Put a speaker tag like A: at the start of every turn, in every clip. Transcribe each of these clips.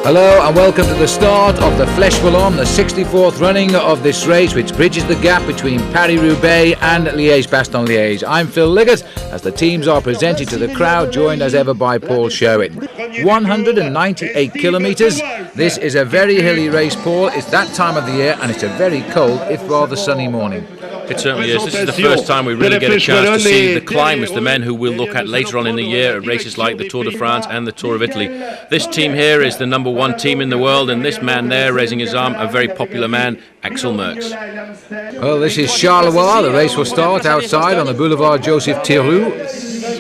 A: Hello and welcome to the start of the Fleche Wallonne, the 64th running of this race, which bridges the gap between Paris-Roubaix and Liège-Bastogne-Liège. I'm Phil Liggett as the teams are presented to the crowd, joined as ever by Paul Sherwin. 198 kilometres. This is a very hilly race, Paul. It's that time of the year and it's a very cold, if rather sunny morning.
B: It certainly is. This is the first time we really get a chance to see the climbers, the men who we'll look at later on in the year at races like the Tour de France and the Tour of Italy. This team here is the number one team in the world, and this man there, raising his arm, a very popular man, Axel Merckx.
A: Well, this is Charleroi. The race will start outside on the Boulevard Joseph Thiroux.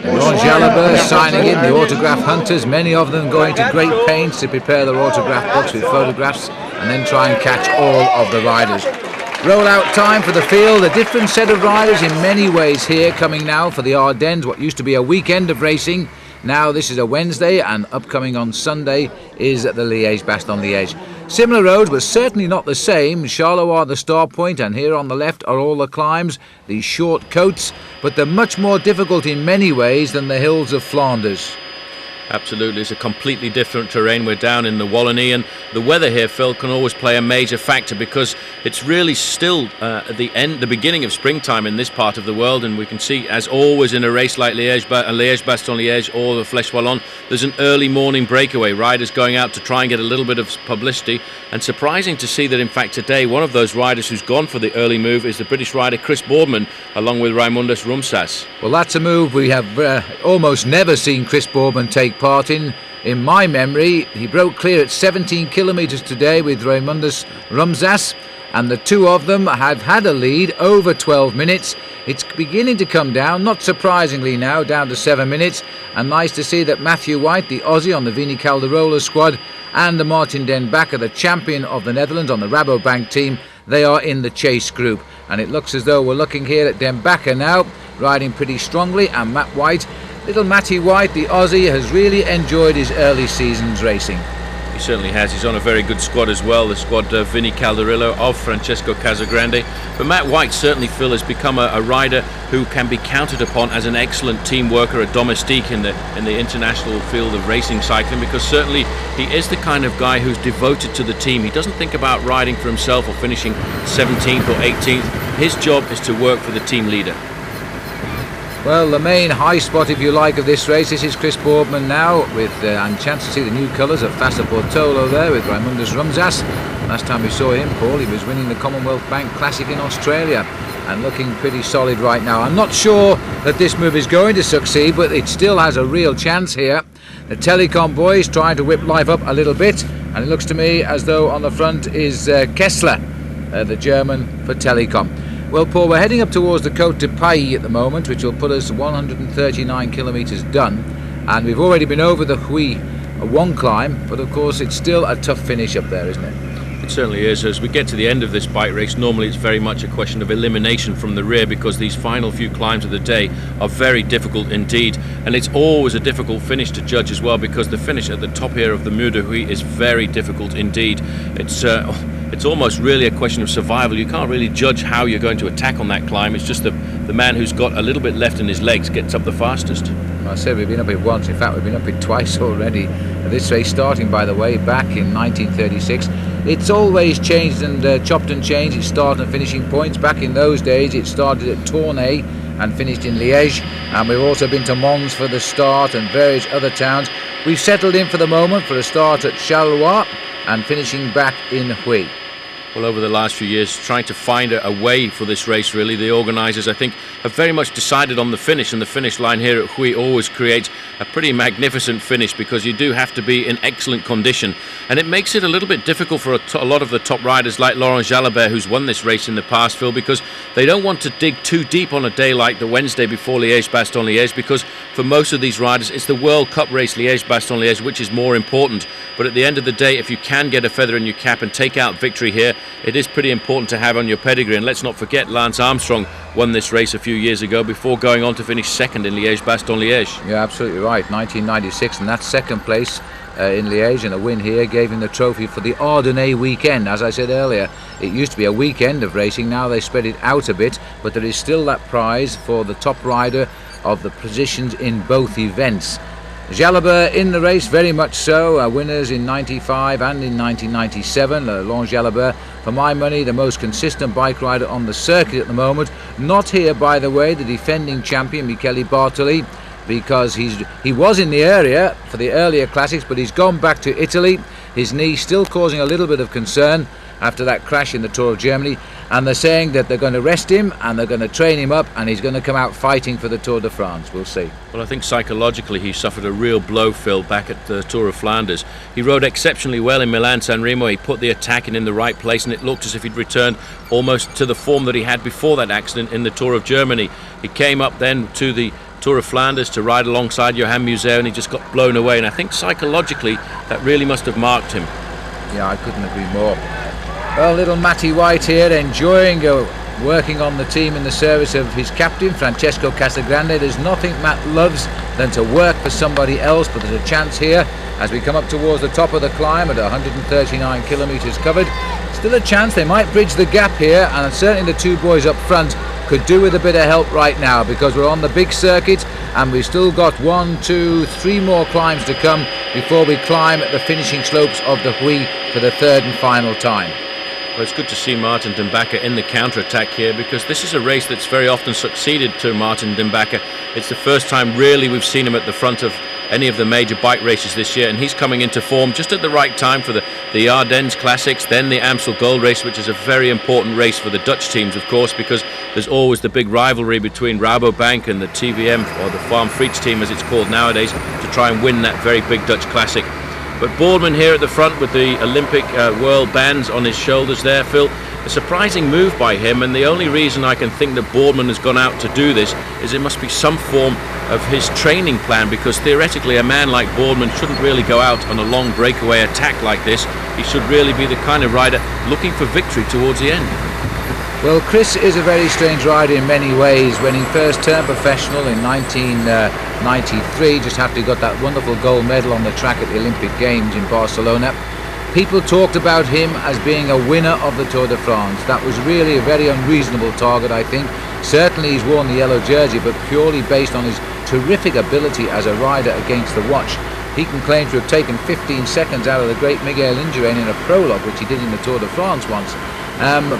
A: Laurent Jalabert signing in the autograph hunters, many of them going to great pains to prepare their autograph books with photographs and then try and catch all of the riders. Rollout time for the field, a different set of riders in many ways here, coming now for the Ardennes, what used to be a weekend of racing. Now this is a Wednesday, and upcoming on Sunday is the Liège-Bastogne-Liège. Similar roads, but certainly not the same. Charleroi the star point, and here on the left are all the climbs, these short coats, but they're much more difficult in many ways than the hills of Flanders.
B: Absolutely, it's a completely different terrain. We're down in the Wallonne, and the weather here, Phil, can always play a major factor because it's really still at the beginning of springtime in this part of the world, and we can see, as always in a race like Liège-Bastogne-Liège or the Fleche Wallonne, there's an early morning breakaway, riders going out to try and get a little bit of publicity, and surprising to see that in fact today one of those riders who's gone for the early move is the British rider Chris Boardman along with Raimundus Rumsas.
A: Well, that's a move we have almost never seen Chris Boardman take part in. In my memory, he broke clear at 17 kilometres today with Raimundus Rumsas, and the two of them have had a lead over 12 minutes. It's beginning to come down, not surprisingly now, down to 7 minutes, and nice to see that Matthew White, the Aussie on the Vini Calderola squad, and the Martin Den Bakker, the champion of the Netherlands on the Rabobank team, they are in the chase group. And it looks as though we're looking here at Den Bakker now, riding pretty strongly, and Matt White. Little Matty White, the Aussie, has really enjoyed his early seasons racing.
B: He certainly has. He's on a very good squad as well, the squad of Vini Calderola, of Francesco Casagrande. But Matt White certainly, Phil, has become a rider who can be counted upon as an excellent team worker, a domestique in the international field of racing cycling, because certainly he is the kind of guy who's devoted to the team. He doesn't think about riding for himself or finishing 17th or 18th. His job is to work for the team leader.
A: Well, the main high spot, if you like, of this race, this is Chris Boardman now, with and chance to see the new colours of Fassa Portolo there with Raimundus Rumsas. Last time we saw him, Paul, he was winning the Commonwealth Bank Classic in Australia and looking pretty solid right now. I'm not sure that this move is going to succeed, but it still has a real chance here. The Telecom boys trying to whip life up a little bit, and it looks to me as though on the front is Kessler, the German for Telecom. Well, Paul, we're heading up towards the Côte de Pailly at the moment, which will put us 139 kilometres done, and we've already been over the Huy one climb, but of course it's still a tough finish up there, isn't it?
B: It certainly is. As we get to the end of this bike race, normally it's very much a question of elimination from the rear, because these final few climbs of the day are very difficult indeed, and it's always a difficult finish to judge as well, because the finish at the top here of the Mur de Huy is very difficult indeed. It's almost really a question of survival. You can't really judge how you're going to attack on that climb. It's just the man who's got a little bit left in his legs gets up the fastest.
A: I said we've been up it once. In fact, we've been up it twice already. This race starting, by the way, back in 1936. It's always changed and chopped and changed its start and finishing points. Back in those days, it started at Tournai and finished in Liège. And we've also been to Mons for the start and various other towns. We've settled in for the moment for a start at Charleroi and finishing back in Huy.
B: Well, over the last few years, trying to find a way for this race, really, the organisers, I think, have very much decided on the finish, and the finish line here at Huy always creates a pretty magnificent finish, because you do have to be in excellent condition, and it makes it a little bit difficult for a lot of the top riders like Laurent Jalabert, who's won this race in the past, Phil, because they don't want to dig too deep on a day like the Wednesday before Liège-Bastogne-Liège, because for most of these riders it's the World Cup race, Liège-Bastogne-Liège, which is more important. But at the end of the day, if you can get a feather in your cap and take out victory here, it is pretty important to have on your pedigree. And let's not forget, Lance Armstrong won this race a few years ago before going on to finish second in Liège-Bastogne-Liège.
A: You're absolutely right, 1996, and that second place in Liège, and a win here gave him the trophy for the Ardennes weekend. As I said earlier, it used to be a weekend of racing, now they spread it out a bit, but there is still that prize for the top rider of the positions in both events. Jalabert in the race, very much so. Winners in 95 and in 1997. Laurent Jalabert, for my money, the most consistent bike rider on the circuit at the moment. Not here, by the way, the defending champion Michele Bartoli, because he was in the area for the earlier classics, but he's gone back to Italy. His knee still causing a little bit of concern after that crash in the Tour of Germany, and they're saying that they're going to rest him and they're going to train him up, and he's going to come out fighting for the Tour de France. We'll see.
B: Well, I think psychologically he suffered a real blow, Phil, back at the Tour of Flanders. He rode exceptionally well in Milan-San Remo. He put the attacking in the right place, and it looked as if he'd returned almost to the form that he had before that accident in the Tour of Germany. He came up then to the Tour of Flanders to ride alongside Johan Museeuw, and he just got blown away, and I think psychologically that really must have marked him.
A: Yeah, I couldn't agree more. Well, little Matty White here enjoying working on the team in the service of his captain Francesco Casagrande. There's nothing Matt loves than to work for somebody else, but there's a chance here as we come up towards the top of the climb at 139 kilometres covered. Still a chance they might bridge the gap here, and certainly the two boys up front could do with a bit of help right now, because we're on the big circuit and we've still got 1, 2, 3 more climbs to come before we climb at the finishing slopes of the Huy for the third and final time.
B: Well, it's good to see Martin Den Bakker in the counter-attack here, because this is a race that's very often succeeded to Martin Den Bakker. It's the first time really we've seen him at the front of any of the major bike races this year, and he's coming into form just at the right time for the Ardennes Classics, then the Amstel Gold Race, which is a very important race for the Dutch teams, of course, because there's always the big rivalry between Rabobank and the TVM, or the Farm Frites team as it's called nowadays, to try and win that very big Dutch Classic. But Boardman here at the front with the Olympic world bands on his shoulders there, Phil. A surprising move by him, and the only reason I can think that Boardman has gone out to do this is it must be some form of his training plan, because theoretically a man like Boardman shouldn't really go out on a long breakaway attack like this. He should really be the kind of rider looking for victory towards the end.
A: Well, Chris is a very strange rider in many ways. When he first turned professional in 1993, just after he got that wonderful gold medal on the track at the Olympic Games in Barcelona, people talked about him as being a winner of the Tour de France. That was really a very unreasonable target, I think. Certainly he's worn the yellow jersey, but purely based on his terrific ability as a rider against the watch. He can claim to have taken 15 seconds out of the great Miguel Indurain in a prologue, which he did in the Tour de France once.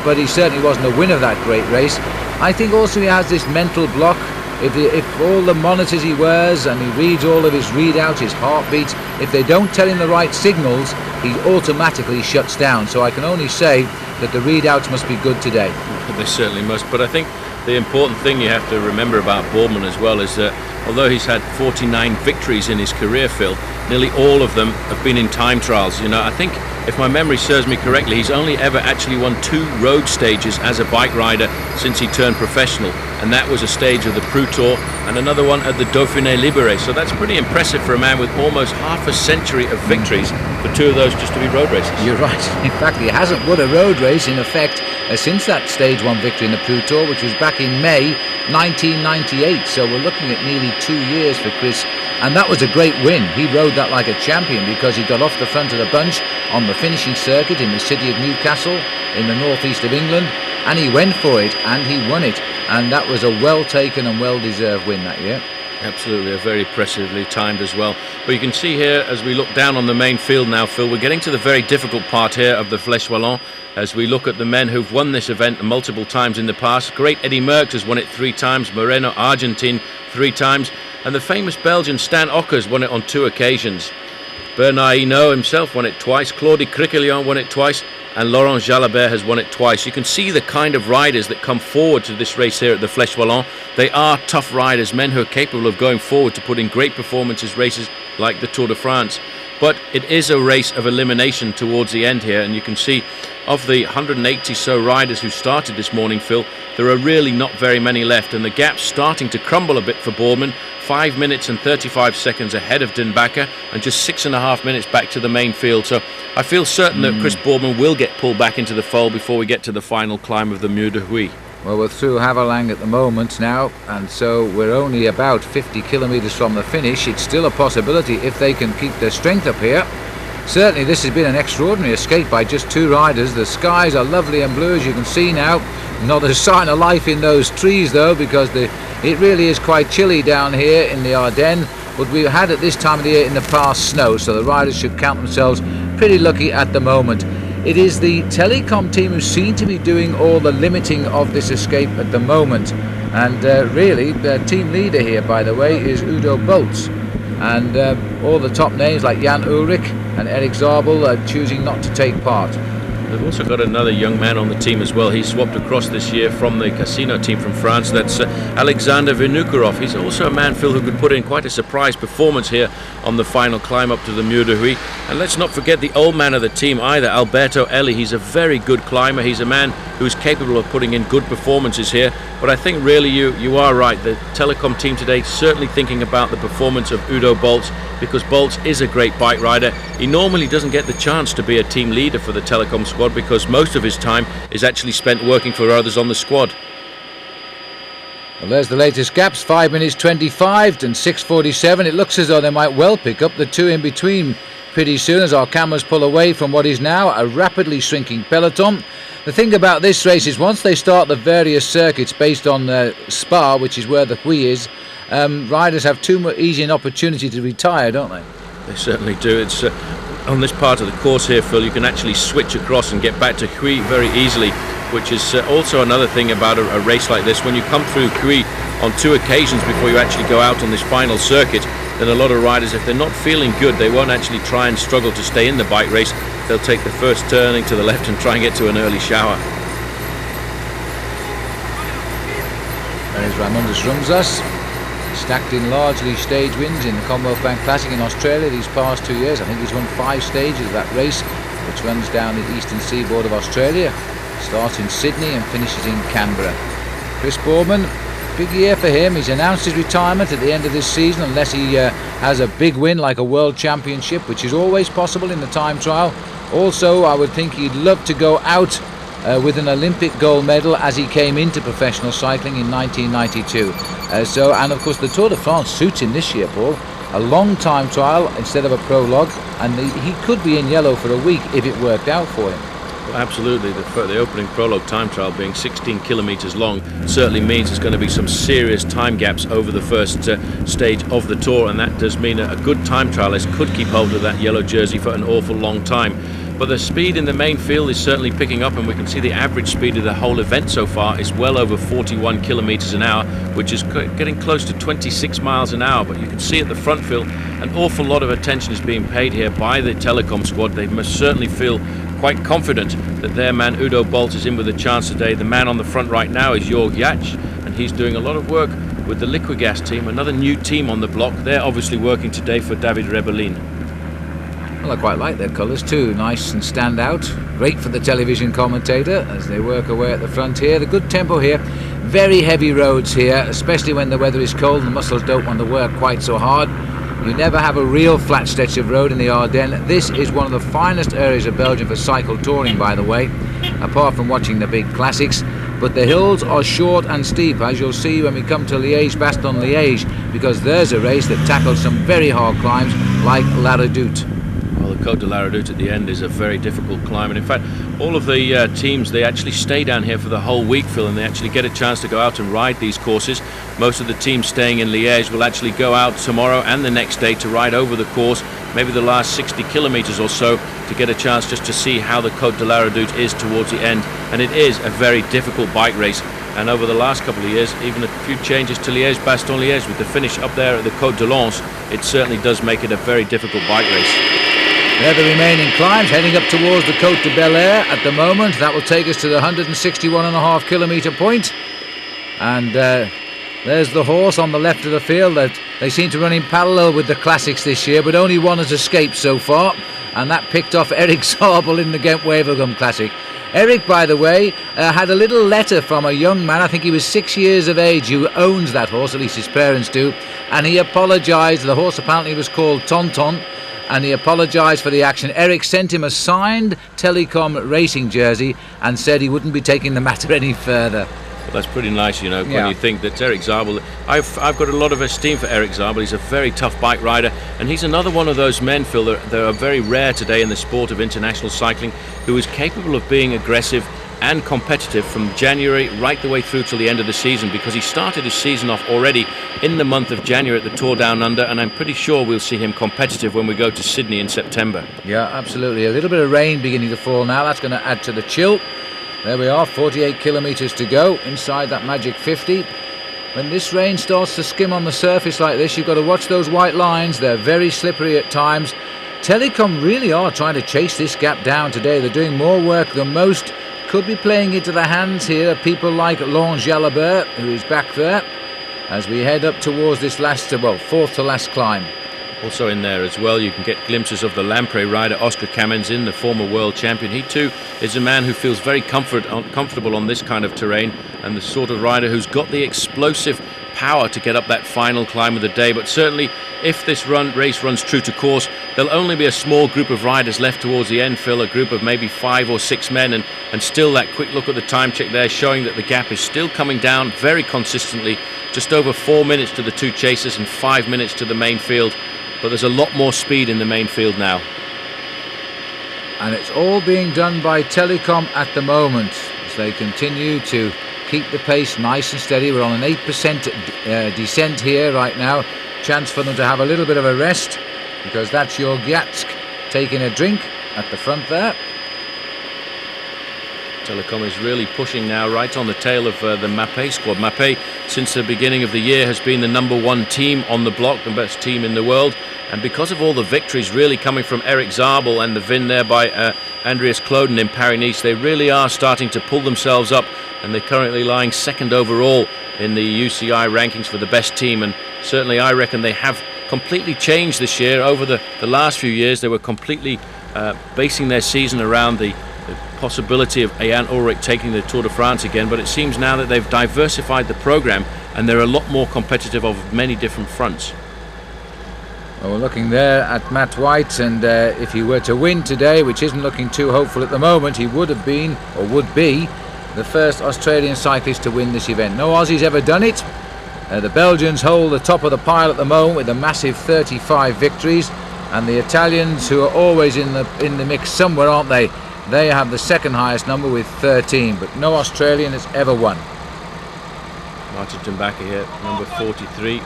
A: But he certainly wasn't a winner of that great race. I think also he has this mental block. If all the monitors he wears and he reads all of his readouts, his heartbeats, if they don't tell him the right signals, he automatically shuts down. So I can only say that the readouts must be good today.
B: They certainly must, but I think the important thing you have to remember about Boardman as well is that although he's had 49 victories in his career, Phil, nearly all of them have been in time trials. You know, I think, if my memory serves me correctly, he's only ever actually won 2 road stages as a bike rider since he turned professional, and that was a stage of the Prou Tour and another one at the Dauphiné Libéré. So that's pretty impressive for a man with almost half a century of victories, for 2 of those just to be road races.
A: You're right. In fact, he hasn't won a road race in effect since that stage 1 victory in the Prou Tour, which was back in May 1998. So we're looking at nearly 2 years for Chris, and that was a great win. He rode that like a champion, because he got off the front of the bunch on the finishing circuit in the city of Newcastle in the northeast of England, and he went for it and he won it, and that was a well taken and well deserved win that year.
B: Absolutely, a very impressively timed as well. But you can see here as we look down on the main field now, Phil, we're getting to the very difficult part here of the Fleche Wallonne as we look at the men who've won this event multiple times in the past. Great Eddy Merckx has won it 3 times, Moreno Argentin 3 times, and the famous Belgian Stan Ockers won it on 2 occasions. Bernard Hinault himself won it twice, Claude Criquelion won it twice, and Laurent Jalabert has won it twice. You can see the kind of riders that come forward to this race here at the Fleche Wallonne. They are tough riders, men who are capable of going forward to put in great performances, races like the Tour de France. But it is a race of elimination towards the end here, and you can see of the 180 so riders who started this morning, Phil, there are really not very many left, and the gap's starting to crumble a bit for Boardman. 5 minutes and 35 seconds ahead of Den Bakker, and just 6.5 minutes back to the main field. So I feel certain that Chris Boardman will get pulled back into the fold before we get to the final climb of the Mur de Huy.
A: Well, we're through Havelang at the moment now, and so we're only about 50 kilometres from the finish. It's still a possibility if they can keep their strength up here. Certainly this has been an extraordinary escape by just 2 riders. The skies are lovely and blue, as you can see now. Not a sign of life in those trees though, because it really is quite chilly down here in the Ardennes. but we've had at this time of the year in the past snow, so the riders should count themselves pretty lucky at the moment. It is the Telecom team who seem to be doing all the limiting of this escape at the moment, and really the team leader here, by the way, is Udo Bolts, and all the top names like Jan Ulrich and Eric Zabel are choosing not to take part.
B: They've also got another young man on the team as well. He swapped across this year from the Casino team from France. That's Alexander Vinokurov. He's also a man, Phil, who could put in quite a surprise performance here on the final climb up to the Mur de Huy. And let's not forget the old man of the team either, Alberto Elli. He's a very good climber. He's a man who's capable of putting in good performances here. But I think really you are right. The Telecom team today certainly thinking about the performance of Udo Bolts, because Bolts is a great bike rider. He normally doesn't get the chance to be a team leader for the Telecom squad because most of his time is actually spent working for others on the squad.
A: Well, there's the latest gaps, 5 minutes 25 and 6:47. It looks as though they might well pick up the two in between pretty soon as our cameras pull away from what is now a rapidly shrinking peloton. The thing about this race is once they start the various circuits based on Spa, which is where the Huy is, riders have too easy an opportunity to retire, don't they?
B: They certainly do. It's on this part of the course here, Phil, you can actually switch across and get back to Huy very easily, which is also another thing about a race like this. When you come through Huy on 2 occasions before you actually go out on this final circuit, then a lot of riders, if they're not feeling good, they won't actually try and struggle to stay in the bike race. They'll take the first turning to the left and try and get to an early shower.
A: There's Raimundus Rumsas, stacked in largely stage wins in the Commonwealth Bank Classic in Australia these past 2 years. I think he's won 5 stages of that race, which runs down the eastern seaboard of Australia, starts in Sydney and finishes in Canberra. Chris Boardman, big year for him. He's announced his retirement at the end of this season unless he has a big win like a World Championship, which is always possible in the time trial. Also, I would think he'd love to go out with an Olympic gold medal as he came into professional cycling in 1992. And of course the Tour de France suits him this year, Paul. A long time trial instead of a prologue, and he could be in yellow for a week if it worked out for him.
B: Well, absolutely. The opening prologue time trial being 16 kilometres long certainly means there's going to be some serious time gaps over the first stage of the Tour, and that does mean a good time trialist could keep hold of that yellow jersey for an awful long time. But the speed in the main field is certainly picking up, and we can see the average speed of the whole event so far is well over 41 kilometres an hour, which is getting close to 26 miles an hour. But you can see at the front field an awful lot of attention is being paid here by the Telecom squad. They must certainly feel quite confident that their man Udo Bolt is in with a chance today. The man on the front right now is Jörg Jatsch, and he's doing a lot of work with the Liquigas team, another new team on the block. They're obviously working today for David Rebellin.
A: Well, I quite like their colours too, nice and stand out. Great for the television commentator as they work away at the front here. The good tempo here, very heavy roads here, especially when the weather is cold and the muscles don't want to work quite so hard. You never have a real flat stretch of road in the Ardennes. This is one of the finest areas of Belgium for cycle touring, by the way, apart from watching the big classics. But the hills are short and steep, as you'll see when we come to Liège-Bastogne-Liège, because there's a race that tackles some very hard climbs like La Redoute.
B: Well, the Côte de la Redoute at the end is a very difficult climb, and in fact all of the teams, they actually stay down here for the whole week, Phil, and they actually get a chance to go out and ride these courses. Most of the teams staying in Liège will actually go out tomorrow and the next day to ride over the course, maybe the last 60 kilometres or so, to get a chance just to see how the Côte de la Redoute is towards the end. And it is a very difficult bike race, and over the last couple of years, even a few changes to Liège-Bastogne-Liège with the finish up there at the Côte de Lens, it certainly does make it a very difficult bike race.
A: They're the remaining climbs heading up towards the Côte de Bel Air at the moment. That will take us to the 161.5 kilometre point. And there's the horse on the left of the field. That they seem to run in parallel with the classics this year, but only one has escaped so far, and that picked off Eric Zabel in the Ghent-Wevelgem Classic. Eric, by the way, had a little letter from a young man, I think he was 6 years of age, who owns that horse, at least his parents do, and he apologised. The horse apparently was called Tonton, and he apologised for the action. Eric sent him a signed Telecom racing jersey and said he wouldn't be taking the matter any further.
B: Well, that's pretty nice, you know, when you think that Eric Zabel, I've got a lot of esteem for Eric Zabel. He's a very tough bike rider, and he's another one of those men, Phil, that are very rare today in the sport of international cycling, who is capable of being aggressive and competitive from January right the way through till the end of the season, because he started his season off already in the month of January at the Tour Down Under, and I'm pretty sure we'll see him competitive when we go to Sydney in September.
A: Yeah, absolutely. A little bit of rain beginning to fall now. That's going to add to the chill. There we are, 48 kilometres to go inside that magic 50. When this rain starts to skim on the surface like this, you've got to watch those white lines. They're very slippery at times. Telecom really are trying to chase this gap down today. They're doing more work than most. Could be playing into the hands here of people like Longe-Jalabert, who is back there, as we head up towards this last, fourth to last climb.
B: Also in there as well, you can get glimpses of the Lamprey rider, Oscar Kamenzin, the former world champion. He too is a man who feels very comfortable on this kind of terrain, and the sort of rider who's got the explosive power to get up that final climb of the day. But certainly, if this race runs true to course, there'll only be a small group of riders left towards the end, Phil, a group of maybe 5 or 6 men, and still that quick look at the time check there showing that the gap is still coming down very consistently, just over 4 minutes to the two chasers and 5 minutes to the main field. But there's a lot more speed in the main field now.
A: And it's all being done by Telecom at the moment, as they continue to keep the pace nice and steady. We're on an 8% descent here right now. Chance for them to have a little bit of a rest, because that's your Gyatsk taking a drink at the front there.
B: Telecom is really pushing now right on the tail of the Mappé squad. Mappé, since the beginning of the year, has been the #1 team on the block, the best team in the world. And because of all the victories really coming from Eric Zabel and the win there by Andreas Kloden in Paris-Nice, they really are starting to pull themselves up, and they're currently lying second overall in the UCI rankings for the best team. And certainly I reckon they have completely changed this year. Over the last few years, they were completely basing their season around the possibility of Jan Ullrich taking the Tour de France again, but it seems now that they've diversified the program and they're a lot more competitive of many different fronts.
A: Well, we're looking there at Matt White, and if he were to win today, which isn't looking too hopeful at the moment, he would have been, or would be, the first Australian cyclist to win this event. No Aussies ever done it. The Belgians hold the top of the pile at the moment with a massive 35 victories, and the Italians, who are always in the mix somewhere, aren't they? They have the second highest number with 13, but no Australian has ever won.
B: Martin Dumbaka here, number 43.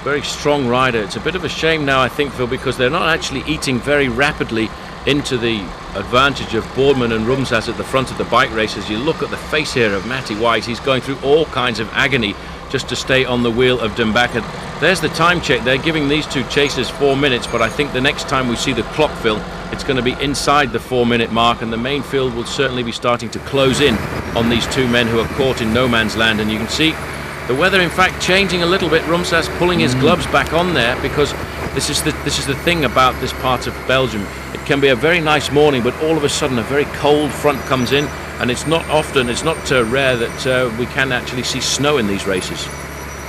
B: Very strong rider. It's a bit of a shame now, I think, Phil, because they're not actually eating very rapidly into the advantage of Boardman and Rumsas at the front of the bike races. You look at the face here of Matty White, he's going through all kinds of agony just to stay on the wheel of Dumbaka. There's the time check. They're giving these two chasers 4 minutes, but I think the next time we see the clock, Phil, it's going to be inside the 4-minute mark, and the main field will certainly be starting to close in on these two men who are caught in no man's land. And you can see the weather, in fact, changing a little bit. Rumsas pulling his gloves back on there, because this is the thing about this part of Belgium. It can be a very nice morning, but all of a sudden a very cold front comes in, and it's not rare that we can actually see snow in these races.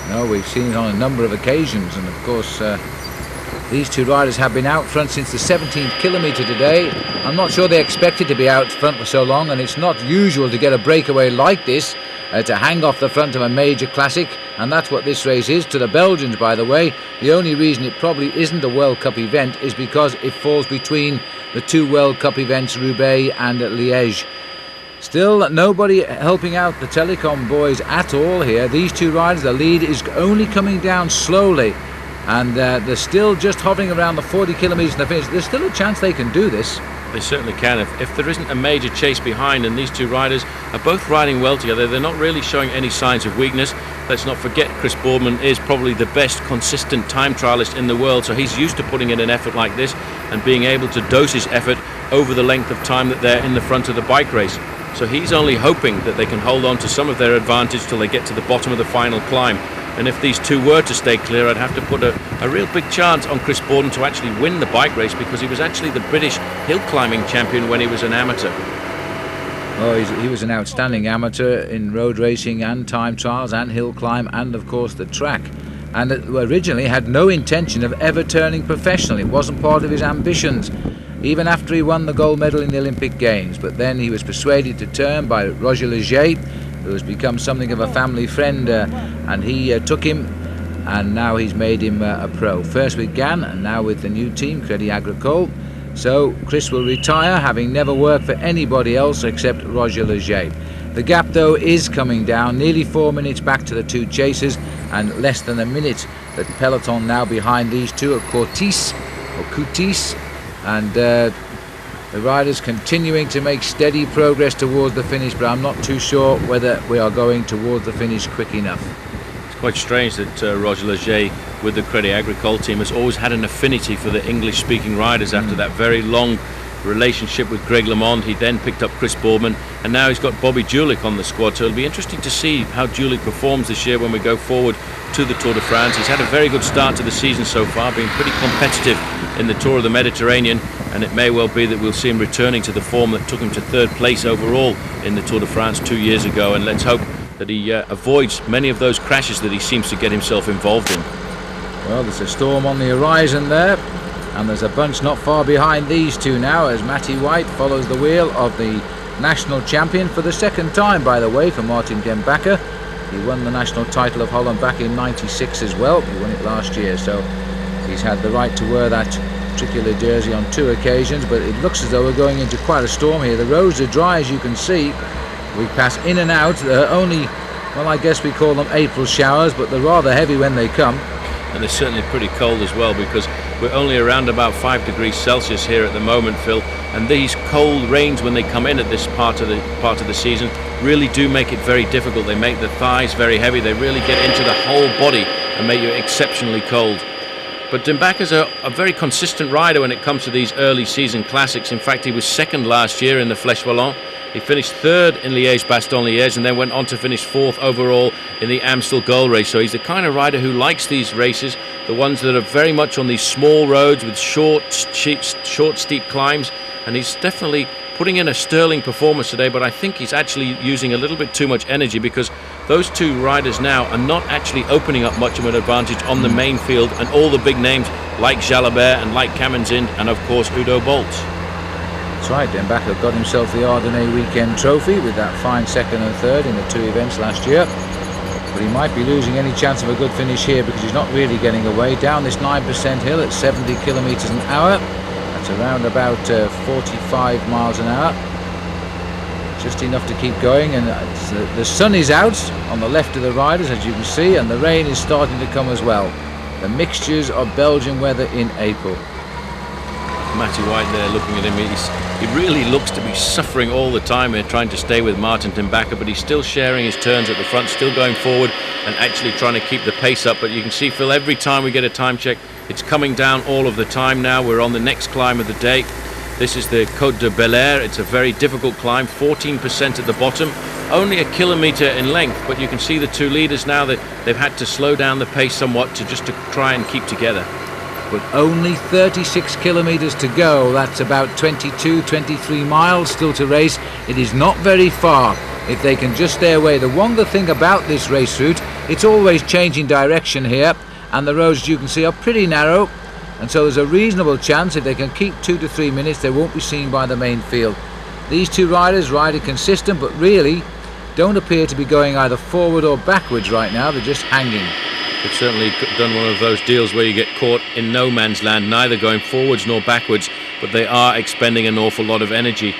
A: No, we've seen it on a number of occasions, and of course these two riders have been out front since the 17th kilometre today. I'm not sure they expected to be out front for so long, and it's not usual to get a breakaway like this, to hang off the front of a major classic, and that's what this race is. To the Belgians, by the way, the only reason it probably isn't a World Cup event is because it falls between the two World Cup events, Roubaix and Liège. Still, nobody helping out the Telecom boys at all here. These two riders, the lead is only coming down slowly, and they're still just hovering around the 40 kilometres in the finish. There's still a chance they can do this.
B: They certainly can. If there isn't a major chase behind, and these two riders are both riding well together, they're not really showing any signs of weakness. Let's not forget, Chris Boardman is probably the best consistent time trialist in the world, so he's used to putting in an effort like this and being able to dose his effort over the length of time that they're in the front of the bike race. So he's only hoping that they can hold on to some of their advantage till they get to the bottom of the final climb. And if these two were to stay clear, I'd have to put a real big chance on Chris Boardman to actually win the bike race, because he was actually the British hill climbing champion when he was an amateur.
A: Oh, he was an outstanding amateur in road racing and time trials and hill climb and of course the track, and originally had no intention of ever turning professional. It wasn't part of his ambitions, even after he won the gold medal in the Olympic Games. But then he was persuaded to turn by Roger Leger, who has become something of a family friend, and he took him, and now he's made him a pro. First with Gann, and now with the new team, Crédit Agricole. So Chris will retire, having never worked for anybody else except Roger Leger. The gap though is coming down, nearly 4 minutes back to the two chasers and less than a minute the peloton now behind these two at Curtis, and the riders continuing to make steady progress towards the finish, but I'm not too sure whether we are going towards the finish quick enough.
B: It's quite strange that Roger Leger with the Crédit Agricole team has always had an affinity for the English-speaking riders. After that very long relationship with Greg LeMond, he then picked up Chris Boardman, and now he's got Bobby Julich on the squad, so it'll be interesting to see how Julich performs this year when we go forward to the Tour de France. He's had a very good start to the season so far, being pretty competitive in the Tour of the Mediterranean, and it may well be that we'll see him returning to the form that took him to third place overall in the Tour de France 2 years ago, and let's hope that he avoids many of those crashes that he seems to get himself involved in.
A: Well, there's a storm on the horizon there, and there's a bunch not far behind these two now as Matty White follows the wheel of the national champion for the second time, by the way, for Martin Den Bakker. He won the national title of Holland back in '96 as well. He won it last year, so he's had the right to wear that particular jersey on 2 occasions, but it looks as though we're going into quite a storm here. The roads are dry, as you can see. We pass in and out. They're only, well, I guess we call them April showers, but they're rather heavy when they come.
B: And they're certainly pretty cold as well, because we're only around about 5 degrees Celsius here at the moment, Phil, and these cold rains when they come in at this part of the season really do make it very difficult. They make the thighs very heavy, they really get into the whole body and make you exceptionally cold. But Den Bakker's a very consistent rider when it comes to these early season classics. In fact, he was second last year in the Fleche Wallonne. He finished third in Liège-Bastogne-Liège and then went on to finish fourth overall in the Amstel Gold Race. So he's the kind of rider who likes these races, the ones that are very much on these small roads with short, steep climbs. And he's definitely putting in a sterling performance today, but I think he's actually using a little bit too much energy, because those two riders now are not actually opening up much of an advantage on the main field, and all the big names like Jalabert and like Camonzind and of course Udo Bolt.
A: That's right, Den Bakker got himself the Ardennais Weekend Trophy with that fine second and third in the 2 events last year. But he might be losing any chance of a good finish here, because he's not really getting away. Down this 9% hill at 70 kilometres an hour. That's around about 45 miles an hour. Just enough to keep going, and the sun is out on the left of the riders, as you can see, and the rain is starting to come as well. The mixtures of Belgian weather in April.
B: Matty White there looking at him, he really looks to be suffering all the time here, trying to stay with Martin Den Bakker, but he's still sharing his turns at the front, still going forward and actually trying to keep the pace up. But you can see, Phil, every time we get a time check, it's coming down all of the time now. We're on the next climb of the day. This is the Côte de Bel Air. It's a very difficult climb, 14% at the bottom, only a kilometre in length, but you can see the two leaders now that they've had to slow down the pace somewhat to try and keep together.
A: But only 36 kilometres to go. That's about 22, 23 miles still to race. It is not very far if they can just stay away. The one good thing about this race route, it's always changing direction here, and the roads, you can see, are pretty narrow, and so there's a reasonable chance if they can keep 2 to 3 minutes they won't be seen by the main field. These two riders riding consistent, but really don't appear to be going either forward or backwards right now. They're just hanging.
B: They've certainly done one of those deals where you get caught in no man's land, neither going forwards nor backwards, but they are expending an awful lot of energy.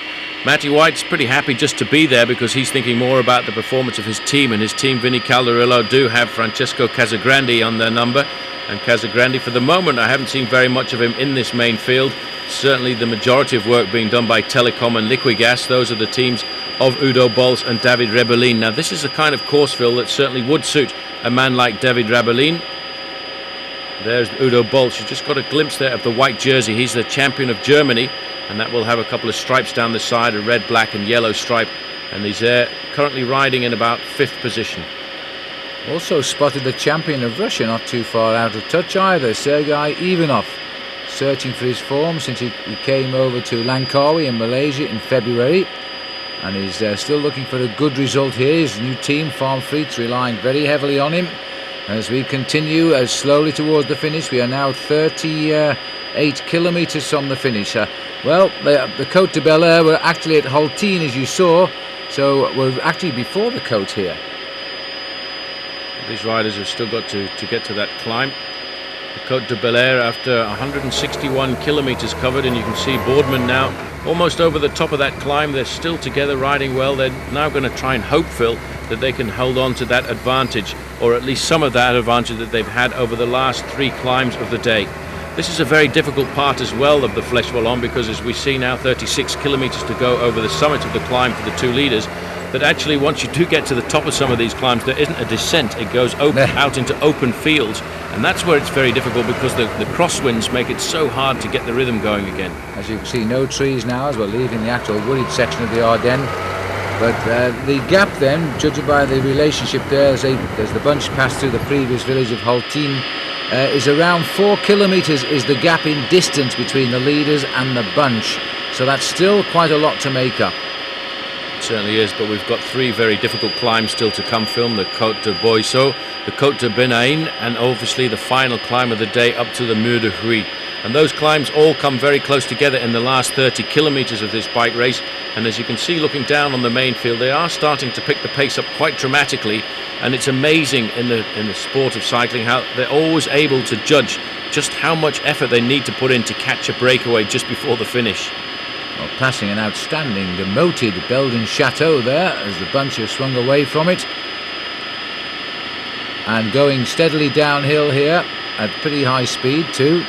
B: Matty White's pretty happy just to be there, because he's thinking more about the performance of his team, and his team, Vinnie Calderillo, do have Francesco Casagrande on their number, and Casagrande, for the moment, I haven't seen very much of him in this main field. Certainly the majority of work being done by Telecom and Liquigas. Those are the teams of Udo Bolt and David Rebellin. Now this is the kind of course, Phil, that certainly would suit a man like David Rebellin. There's Udo Bolt. You just got a glimpse there of the white jersey. He's the champion of Germany, and that will have a couple of stripes down the side, a red, black and yellow stripe, and he's currently riding in about 5th position.
A: Also spotted the champion of Russia, not too far out of touch either, Sergei Ivanov, searching for his form since he came over to Langkawi in Malaysia in February, and he's still looking for a good result here. His new team, Farm Fleet's, relying very heavily on him. As we continue slowly towards the finish, we are now 38 kilometres from the finish. Well, the Côte de Bel Air, we're actually at Holtine, as you saw, so we're actually before the Côte here.
B: These riders have still got to get to that climb. the Côte de Belair after 161 kilometres covered, and you can see Boardman now almost over the top of that climb. They're still together, riding well. They're now going to try and hope, Phil, that they can hold on to that advantage, or at least some of that advantage that they've had over the last 3 climbs of the day. This is a very difficult part as well of the Fleche Wallonne, because as we see now, 36 kilometres to go over the summit of the climb for the 2 leaders, that actually once you do get to the top of some of these climbs, there isn't a descent. It goes out into open fields, and that's where it's very difficult, because the crosswinds make it so hard to get the rhythm going again.
A: As you can see, no trees now as we're leaving the actual wooded section of the Ardennes. But the gap then, judging by the relationship there as the bunch passed through the previous village of Holtine, is around 4 kilometres is the gap in distance between the leaders and the bunch. So that's still quite a lot to make up.
B: It certainly is, but we've got 3 very difficult climbs still to come, Film. The Côte de Boisseau, the Côte de Benaïn, and obviously the final climb of the day up to the Mur de Huy. And those climbs all come very close together in the last 30 kilometres of this bike race. And as you can see, looking down on the main field, they are starting to pick the pace up quite dramatically. And it's amazing in the sport of cycling how they're always able to judge just how much effort they need to put in to catch a breakaway just before the finish.
A: Well, passing an outstanding demoted Belgian chateau there as the bunch have swung away from it. And going steadily downhill here at pretty high speed too.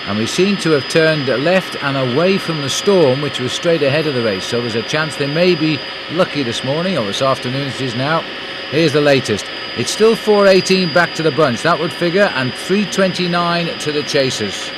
A: And we seem to have turned left and away from the storm, which was straight ahead of the race. So there's a chance they may be lucky this morning, or this afternoon as it is now. Here's the latest. It's still 4:18 back to the bunch. That would figure, and 3:29 to the chasers.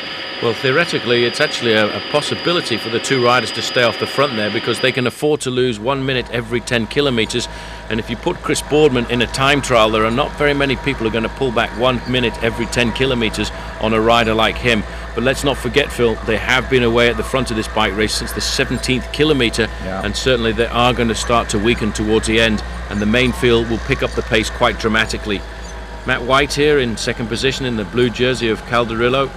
B: Well, theoretically, it's actually a possibility for the 2 riders to stay off the front there, because they can afford to lose 1 minute every 10 kilometres. And if you put Chris Boardman in a time trial, there are not very many people who are going to pull back 1 minute every 10 kilometres on a rider like him. But let's not forget, Phil, they have been away at the front of this bike race since the 17th kilometre, and certainly they are going to start to weaken towards the end, and the main field will pick up the pace quite dramatically. Matt White here in second position in the blue jersey of Calderillo,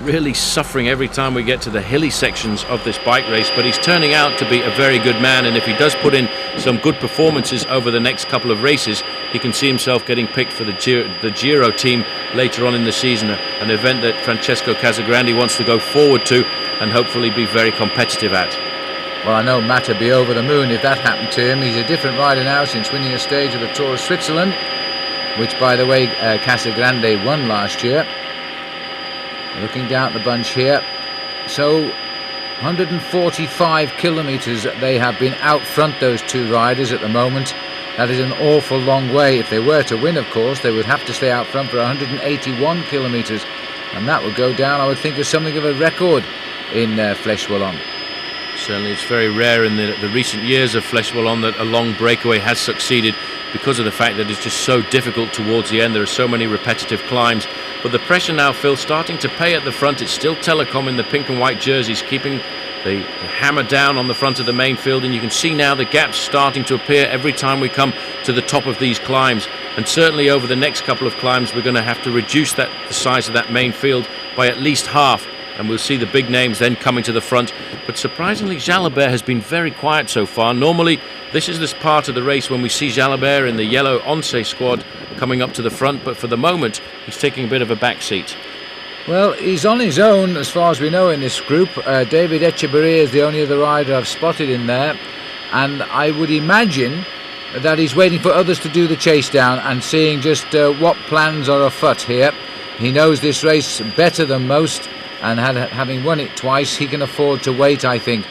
B: really suffering every time we get to the hilly sections of this bike race, but he's turning out to be a very good man, and if he does put in some good performances over the next couple of races, he can see himself getting picked for the Giro team later on in the season, an event that Francesco Casagrande wants to go forward to and hopefully be very competitive at.
A: Well, I know Matt would be over the moon if that happened to him. He's a different rider now since winning a stage of the Tour of Switzerland, which, by the way, Casagrande won last year. Looking down at the bunch here, so 145 kilometres they have been out front, those 2 riders at the moment. That is an awful long way. If they were to win, of course, they would have to stay out front for 181 kilometres, and that would go down, I would think, as something of a record in Fleche Wallonne.
B: Certainly it's very rare in the recent years of Fleche Wallonne that a long breakaway has succeeded, because of the fact that it's just so difficult towards the end. There are so many repetitive climbs, but the pressure now, Phil, starting to pay at the front. It's still Telecom in the pink and white jerseys keeping the hammer down on the front of the main field, and you can see now the gaps starting to appear every time we come to the top of these climbs, and certainly over the next couple of climbs we're going to have to reduce the size of that main field by at least half, and we'll see the big names then coming to the front. But surprisingly, Jalabert has been very quiet so far. Normally this is this part of the race when we see Jalabert in the yellow Once squad coming up to the front, but for the moment he's taking a bit of a back seat.
A: Well, he's on his own as far as we know in this group. David Echeverria is the only other rider I've spotted in there, and I would imagine that he's waiting for others to do the chase down and seeing just what plans are afoot here. He knows this race better than most, and having won it twice, he can afford to wait, I think.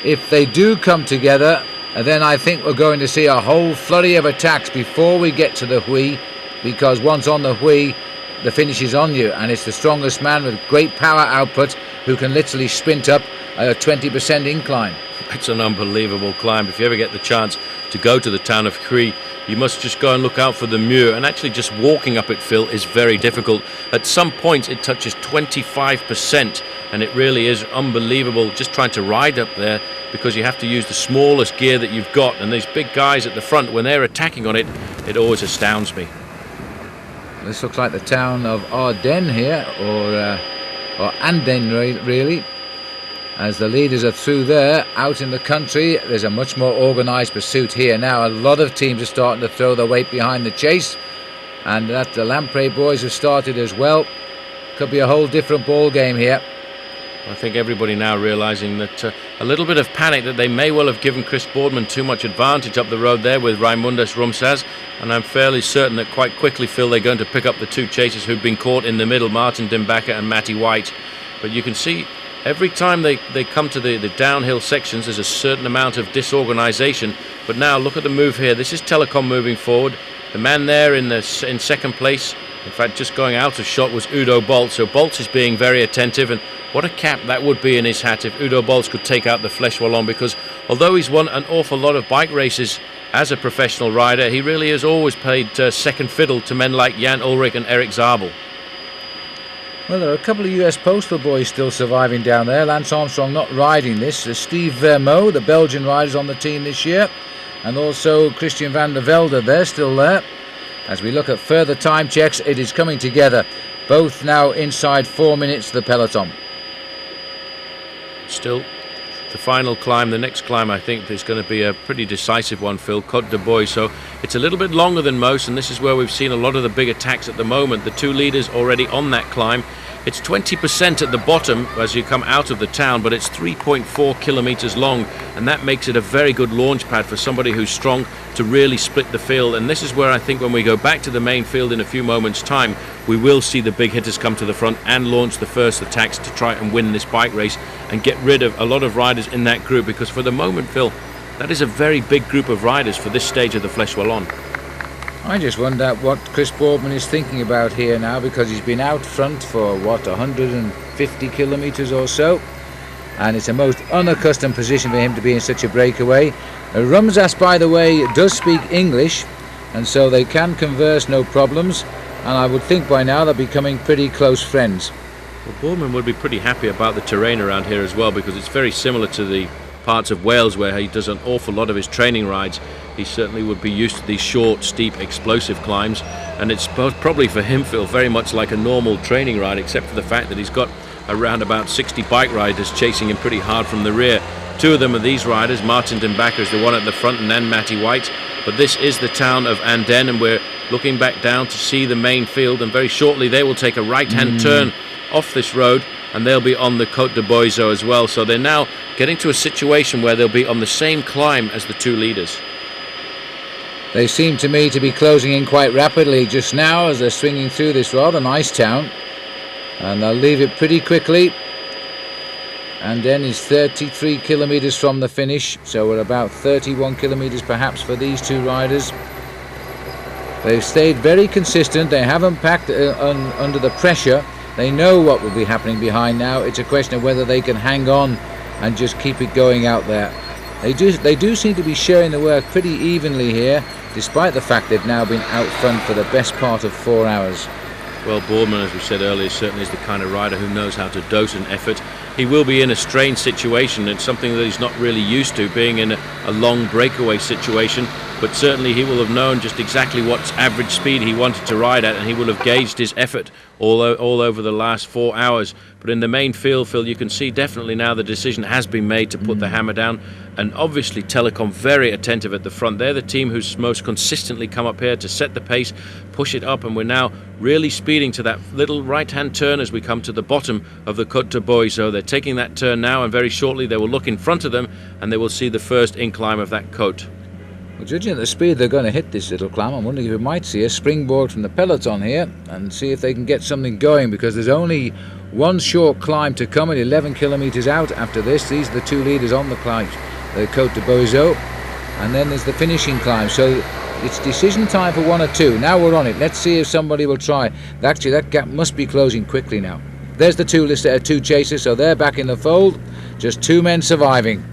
A: If they do come together, then I think we're going to see a whole flurry of attacks before we get to the Huy, because once on the Huy, the finish is on you, and it's the strongest man with great power output who can literally sprint up a 20% incline.
B: It's an unbelievable climb. If you ever get the chance to go to the town of Huy, you must just go and look out for the Mur, and actually just walking up it, Phil, is very difficult. At some points it touches 25%, and it really is unbelievable just trying to ride up there, because you have to use the smallest gear that you've got, and these big guys at the front, when they're attacking on it, it always astounds me.
A: This looks like the town of Ardennes here, or Andenne really. As the leaders are through there, out in the country, there's a much more organised pursuit here now. A lot of teams are starting to throw their weight behind the chase, and that the Lamprey boys have started as well. Could be a whole different ball game here.
B: I think everybody now realising that a little bit of panic that they may well have given Chris Boardman too much advantage up the road there with Raimundas Rumsas, and I'm fairly certain that quite quickly, Phil, they're going to pick up the two chasers who've been caught in the middle, Martin Dimbacher and Matty White. But you can see every time they come to the downhill sections, there's a certain amount of disorganisation. But now look at the move here. This is Telecom moving forward. The man there in second place, in fact just going out of shot, was Udo Bolt. So Bolt is being very attentive, and what a cap that would be in his hat if Udo Bolt could take out the Fleche Wallonne, because although he's won an awful lot of bike races as a professional rider, he really has always played second fiddle to men like Jan Ullrich and Eric Zabel.
A: Well, there are a couple of US postal boys still surviving down there. Lance Armstrong not riding this. Steve Vermeaux, the Belgian rider's on the team this year, and also Christian van der Velde, they're still there. As we look at further time checks, it is coming together. Both now inside 4 minutes, the peloton.
B: Still, the final climb, the next climb, I think is going to be a pretty decisive one, Phil, Côte de Bois. So it's a little bit longer than most, and this is where we've seen a lot of the big attacks at the moment. The two leaders already on that climb. It's 20% at the bottom as you come out of the town, but it's 3.4 kilometres long, and that makes it a very good launch pad for somebody who's strong to really split the field. And this is where I think when we go back to the main field in a few moments' time, we will see the big hitters come to the front and launch the first attacks to try and win this bike race and get rid of a lot of riders in that group, because for the moment, Phil, that is a very big group of riders for this stage of the Fleche Wallonne.
A: I just wonder what Chris Boardman is thinking about here now, because he's been out front for, 150 kilometres or so, and it's a most unaccustomed position for him to be in such a breakaway. Rumsas, by the way, does speak English, and so they can converse no problems, and I would think by now they're becoming pretty close friends.
B: Well, Boardman would be pretty happy about the terrain around here as well, because it's very similar to the parts of Wales where he does an awful lot of his training rides. He certainly would be used to these short, steep, explosive climbs, and it's probably for him, Phil, very much like a normal training ride, except for the fact that he's got around about 60 bike riders chasing him pretty hard from the rear. Two of them are these riders. Martin Dimbacher is the one at the front, and then Matty White. But this is the town of Andenne, and we're looking back down to see the main field, and very shortly they will take a right-hand turn off this road, and they'll be on the Côte de Bois as well. So they're now getting to a situation where they'll be on the same climb as the two leaders.
A: They seem to me to be closing in quite rapidly just now as they're swinging through this rather nice town, and they'll leave it pretty quickly. Andenne is 33 kilometres from the finish, so we're about 31 kilometres perhaps for these two riders. They've stayed very consistent. They haven't packed under the pressure. They know what will be happening behind now. It's a question of whether they can hang on and just keep it going out there. They do seem to be sharing the work pretty evenly here, despite the fact they've now been out front for the best part of 4 hours.
B: Well, Boardman, as we said earlier, certainly is the kind of rider who knows how to dose an effort. He will be in a strange situation. It's something that he's not really used to, being in a long breakaway situation, but certainly he will have known just exactly what average speed he wanted to ride at, and he will have gauged his effort all over the last 4 hours. But in the main field, Phil, you can see definitely now the decision has been made to put the hammer down, and obviously Telecom very attentive at the front. They're the team who's most consistently come up here to set the pace, push it up, and we're now really speeding to that little right-hand turn as we come to the bottom of the Côte de Bois. So they're taking that turn now, and very shortly they will look in front of them and they will see the first incline of that côte.
A: Well, judging at the speed they're going to hit this little climb, I'm wondering if we might see a springboard from the peloton here and see if they can get something going, because there's only one short climb to come at 11 kilometres out after this. These are the two leaders on the climb, the Côte de Bois, and then there's the finishing climb. So it's decision time for one or two. Now we're on it. Let's see if somebody will try. Actually, that gap must be closing quickly now. There's the two chasers, so they're back in the fold. Just two men surviving.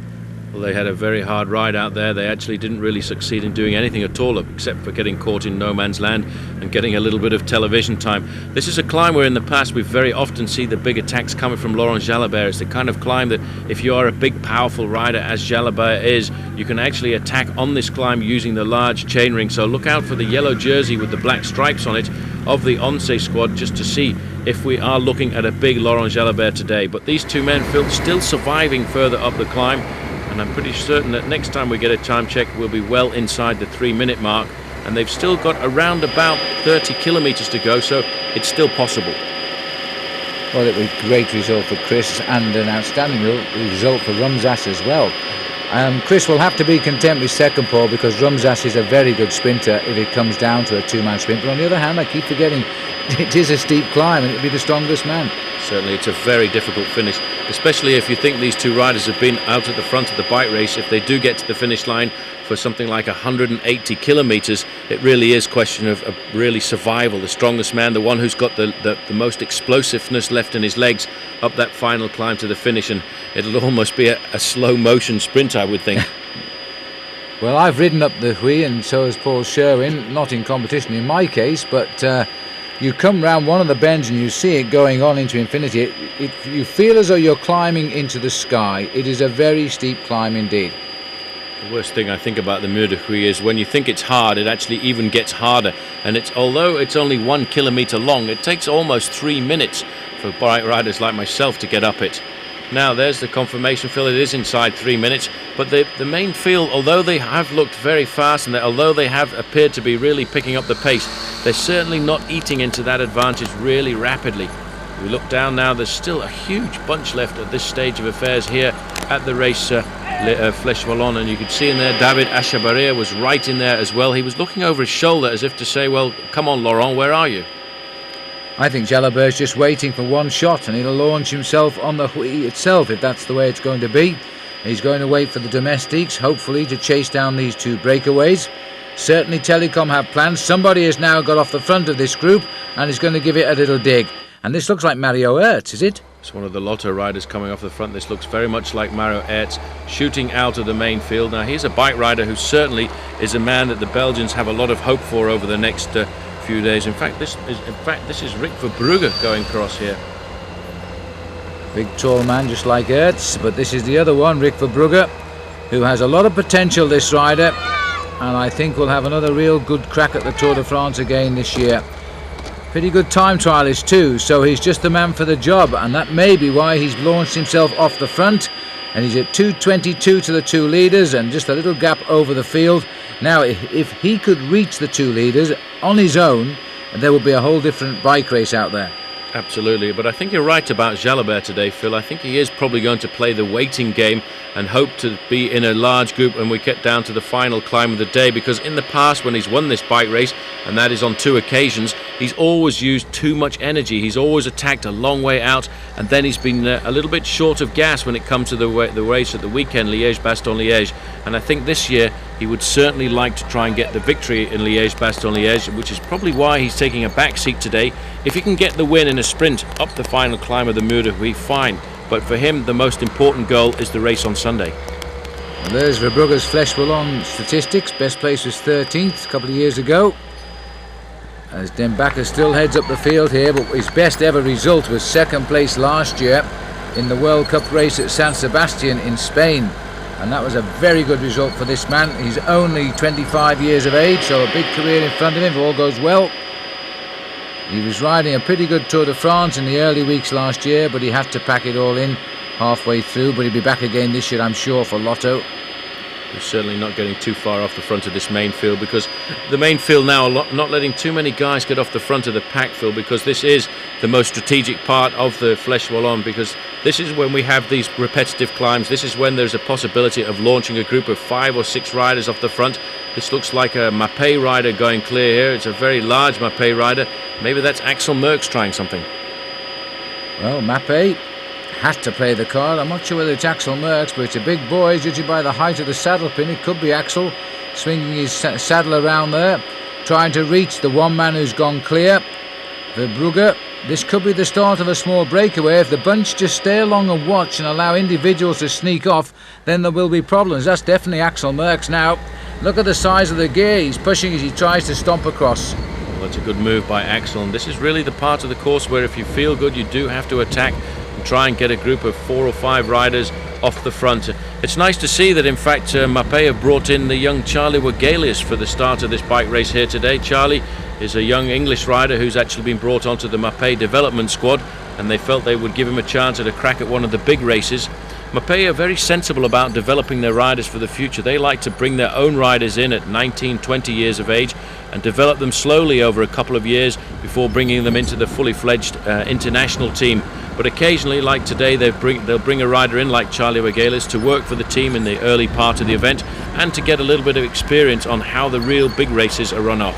B: Well, they had a very hard ride out there. They actually didn't really succeed in doing anything at all, except for getting caught in no man's land and getting a little bit of television time. This is a climb where in the past we've very often seen the big attacks coming from Laurent Jalabert. It's the kind of climb that if you are a big, powerful rider, as Jalabert is, you can actually attack on this climb using the large chainring. So look out for the yellow jersey with the black stripes on it of the Once squad, just to see if we are looking at a big Laurent Jalabert today. But these two men, Phil, still surviving further up the climb, and I'm pretty certain that next time we get a time check we'll be well inside the 3-minute mark, and they've still got around about 30 kilometres to go, so it's still possible.
A: Well, it was a great result for Chris and an outstanding result for Rumsas as well. Chris will have to be content with second, Paul, because Rumsas is a very good sprinter if it comes down to a two-man sprint. But on the other hand, I keep forgetting it is a steep climb and it'll be the strongest man.
B: Certainly, it's a very difficult finish, especially if you think these two riders have been out at the front of the bike race. If they do get to the finish line for something like 180 kilometres, it really is a question of really survival. The strongest man, the one who's got the most explosiveness left in his legs up that final climb to the finish, and it'll almost be a slow motion sprint, I would think.
A: Well, I've ridden up the Huy, and so has Paul Sherwin, not in competition in my case, but you come round one of the bends and you see it going on into infinity. You feel as though you're climbing into the sky. It is a very steep climb indeed.
B: The worst thing I think about the Mur de Huy is when you think it's hard, it actually even gets harder. And although it's only 1 kilometre long, it takes almost 3 minutes for bike riders like myself to get up it. Now there's the confirmation, Phil. It is inside 3 minutes, but the main field, although they have looked very fast and although they have appeared to be really picking up the pace, they're certainly not eating into that advantage really rapidly. We look down now, there's still a huge bunch left at this stage of affairs here at the race Fleche Wallonne, and you could see in there David Achabarria was right in there as well. He was looking over his shoulder as if to say, well, come on Laurent, where are you?
A: I think Jalabert's just waiting for one shot and he'll launch himself on the Huy itself if that's the way it's going to be. He's going to wait for the domestiques, hopefully, to chase down these two breakaways. Certainly Telecom have plans. Somebody has now got off the front of this group and is going to give it a little dig. And this looks like Mario Ertz, is it?
B: It's one of the Lotto riders coming off the front. This looks very much like Mario Ertz shooting out of the main field. Now he's a bike rider who certainly is a man that the Belgians have a lot of hope for over the next few days. In fact, this is Rick Verbrugge going across here.
A: Big tall man just like Ertz, but this is the other one, Rick Verbrugge, who has a lot of potential, this rider, and I think will have another real good crack at the Tour de France again this year. Pretty good time trialist too, so he's just the man for the job, and that may be why he's launched himself off the front, and he's at 2:22 to the two leaders and just a little gap over the field. Now if he could reach the two leaders on his own, there would be a whole different bike race out there.
B: Absolutely, but I think you're right about Jalabert today, Phil. I think he is probably going to play the waiting game and hope to be in a large group when we get down to the final climb of the day, because in the past when he's won this bike race, and that is on 2 occasions, he's always used too much energy. He's always attacked a long way out, and then he's been a little bit short of gas when it comes to the race at the weekend, Liège-Bastogne-Liège. And I think this year he would certainly like to try and get the victory in Liège-Bastogne-Liège, which is probably why he's taking a back seat today. If he can get the win in a sprint up the final climb of the Mur de Huy, fine. But for him, the most important goal is the race on Sunday.
A: Well, there's Verbrugge's Fleche Wallonne statistics. Best place was 13th a couple of years ago. As Dembacke still heads up the field here, but his best ever result was second place last year in the World Cup race at San Sebastian in Spain. And that was a very good result for this man. He's only 25 years of age, so a big career in front of him if all goes well. He was riding a pretty good Tour de France in the early weeks last year, but he had to pack it all in halfway through. But he'll be back again this year, I'm sure, for Lotto.
B: He's certainly not getting too far off the front of this main field, because the main field now are not letting too many guys get off the front of the pack, Phil, because this is the most strategic part of the Fleche Wallonne, because this is when we have these repetitive climbs. This is when there's a possibility of launching a group of 5 or 6 riders off the front. This looks like a Mappé rider going clear here. It's a very large Mappé rider. Maybe that's Axel Merckx trying something.
A: Well, Mappé has to play the card. I'm not sure whether it's Axel Merckx, but it's a big boy, judging by the height of the saddle pin. It could be Axel swinging his saddle around there, trying to reach the one man who's gone clear, Verbrugge. This could be the start of a small breakaway. If the bunch just stay along and watch and allow individuals to sneak off, then there will be problems. That's definitely Axel Merckx now. Look at the size of the gear. He's pushing as he tries to stomp across.
B: Well, it's a good move by Axel, and this is really the part of the course where if you feel good, you do have to attack and try and get a group of 4 or 5 riders off the front. It's nice to see that in fact Mappé have brought in the young Charlie Wegelius for the start of this bike race here today. Charlie is a young English rider who's actually been brought onto the Mappé development squad, and they felt they would give him a chance at a crack at one of the big races. Mappé are very sensible about developing their riders for the future. They like to bring their own riders in at 19, 20 years of age and develop them slowly over a couple of years before bringing them into the fully fledged international team. but occasionally, like today, they'll bring a rider in like Charlie Wagélis to work for the team in the early part of the event and to get a little bit of experience on how the real big races are run off.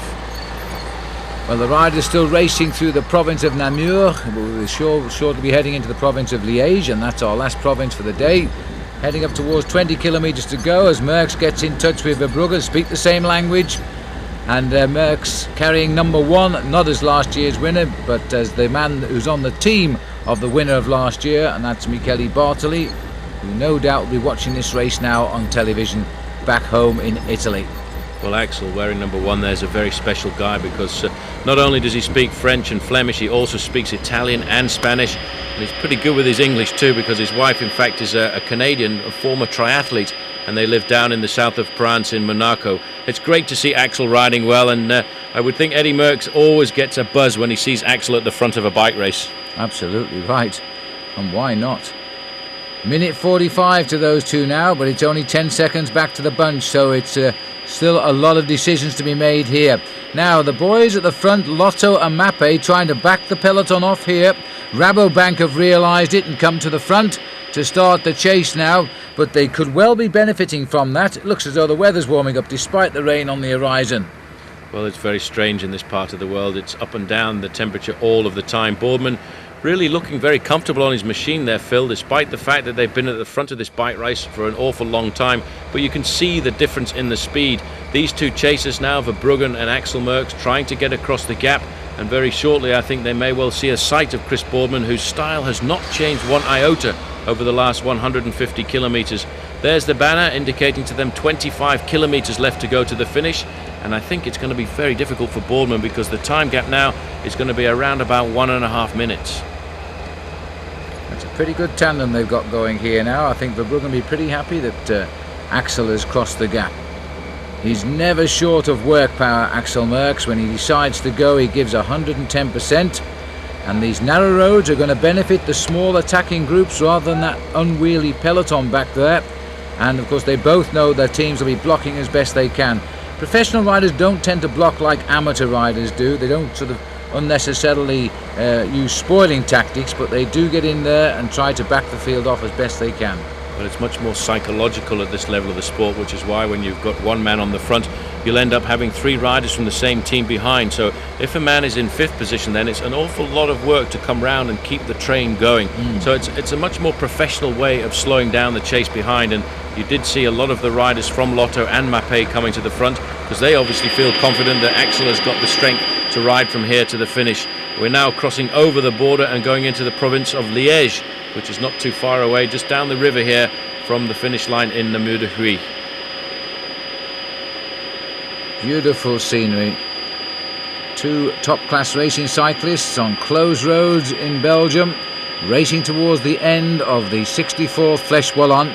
A: Well, the rider's still racing through the province of Namur. We're sure to be heading into the province of Liège, and that's our last province for the day. Heading up towards 20 kilometres to go as Merckx gets in touch with Verbrugge, speak the same language. And Merckx carrying number 1, not as last year's winner, but as the man who's on the team of the winner of last year, and that's Michele Bartoli, who no doubt will be watching this race now on television back home in Italy.
B: Well, Axel, wearing number 1 there, is a very special guy because not only does he speak French and Flemish, he also speaks Italian and Spanish, and he's pretty good with his English too, because his wife, in fact, is a Canadian, a former triathlete, and they live down in the south of France in Monaco. It's great to see Axel riding well, and I would think Eddy Merckx always gets a buzz when he sees Axel at the front of a bike race.
A: Absolutely right, and why not? Minute 45 to those two now, but it's only 10 seconds back to the bunch, so it's still a lot of decisions to be made here. Now the boys at the front, Lotto and Mappe, trying to back the peloton off here. Rabobank have realised it and come to the front to start the chase now, but they could well be benefiting from that. It looks as though the weather's warming up despite the rain on the horizon.
B: Well, it's very strange in this part of the world. It's up and down the temperature all of the time. Boardman really looking very comfortable on his machine there, Phil, despite the fact that they've been at the front of this bike race for an awful long time. But you can see the difference in the speed. These two chasers now, Verbrugge and Axel Merckx, trying to get across the gap. And very shortly, I think they may well see a sight of Chris Boardman, whose style has not changed one iota over the last 150 kilometres. There's the banner indicating to them 25 kilometres left to go to the finish. And I think it's going to be very difficult for Boardman because the time gap now is going to be around about 1.5 minutes.
A: That's a pretty good tandem they've got going here now. I think Verbrugge will be pretty happy that Axel has crossed the gap. He's never short of work power, Axel Merckx. When he decides to go, he gives 110%. And these narrow roads are going to benefit the small attacking groups rather than that unwieldy peloton back there. And of course they both know their teams will be blocking as best they can. Professional riders don't tend to block like amateur riders do. They don't sort of unnecessarily use spoiling tactics, but they do get in there and try to back the field off as best they can.
B: But it's much more psychological at this level of the sport, which is why when you've got one man on the front, you'll end up having 3 riders from the same team behind. So if a man is in 5th position, then it's an awful lot of work to come round and keep the train going. So it's a much more professional way of slowing down the chase behind. And you did see a lot of the riders from Lotto and Mappe coming to the front because they obviously feel confident that Axel has got the strength to ride from here to the finish. We're now crossing over the border and going into the province of Liège, which is not too far away, just down the river here from the finish line in Namur de Huy.
A: Beautiful scenery. 2 top-class racing cyclists on closed roads in Belgium, racing towards the end of the 64th Fleche Wallonne.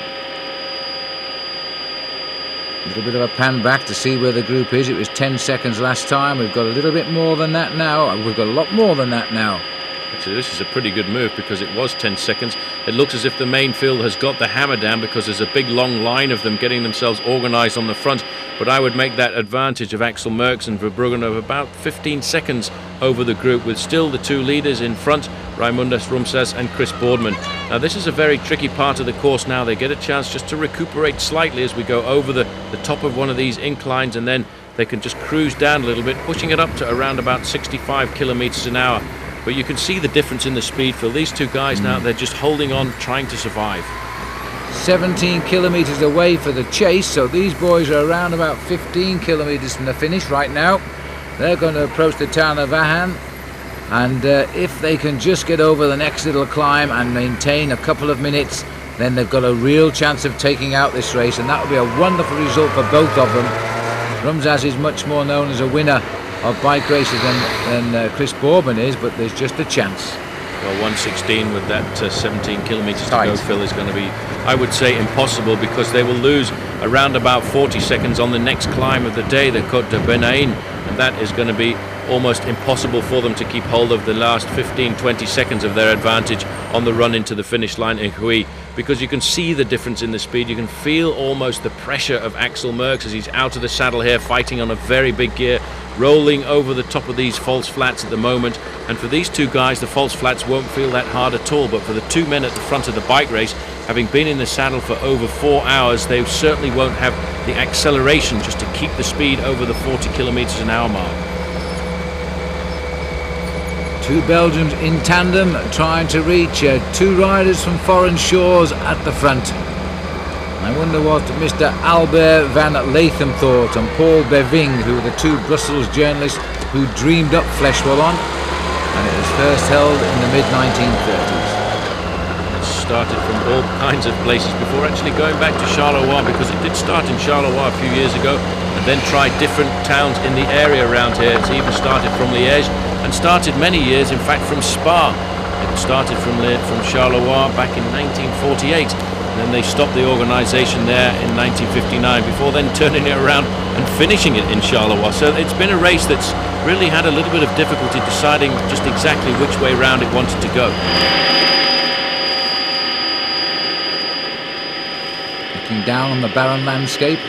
A: A little bit of a pan back to see where the group is. It was 10 seconds last time. We've got a little bit more than that now. We've got a lot more than that now.
B: Actually, this is a pretty good move because it was 10 seconds. It looks as if the main field has got the hammer down because there's a big long line of them getting themselves organised on the front. But I would make that advantage of Axel Merckx and Verbrugge of about 15 seconds over the group, with still the 2 leaders in front, Raimundas Rumsas and Chris Boardman. Now this is a very tricky part of the course now. They get a chance just to recuperate slightly as we go over the top of one of these inclines, and then they can just cruise down a little bit, pushing it up to around about 65 kilometres an hour. But you can see the difference in the speed for these 2 guys now. They're just holding on, trying to survive.
A: 17 kilometres away for the chase, so these boys are around about 15 kilometres from the finish right now. They're going to approach the town of Vahan, and if they can just get over the next little climb and maintain a couple of minutes, then they've got a real chance of taking out this race, and that would be a wonderful result for both of them. Rumsas is much more known as a winner of bike races than Chris Boardman is, but there's just a chance.
B: Well, 1:16 with that 17 kilometres to go, Phil, is going to be, I would say, impossible, because they will lose around about 40 seconds on the next climb of the day, the Côte de Benaïn, and that is going to be almost impossible for them to keep hold of the last 15-20 seconds of their advantage on the run into the finish line in Huy, because you can see the difference in the speed. You can feel almost the pressure of Axel Merckx as he's out of the saddle here, fighting on a very big gear. rolling over the top of these false flats at the moment. And for these two guys, the false flats won't feel that hard at all. But for the two men at the front of the bike race, having been in the saddle for over 4 hours, they certainly won't have the acceleration just to keep the speed over the 40 kilometers an hour mark.
A: Two Belgians in tandem trying to reach two riders from foreign shores at the front. I wonder what Mr. Albert van Latham thought, and Paul Beving, who were the two Brussels journalists who dreamed up Fleche Wallonne, and it was first held in the mid-1930s.
B: It started from all kinds of places before actually going back to Charleroi, because it did start in Charleroi a few years ago and then tried different towns in the area around here. It's even started from Liège and started many years, in fact, from Spa. It started from Charleroi back in 1948. Then they stopped the organisation there in 1959 before then turning it around and finishing it in Charleroi. So it's been a race that's really had a little bit of difficulty deciding just exactly which way round it wanted to go.
A: Looking down on the barren landscape,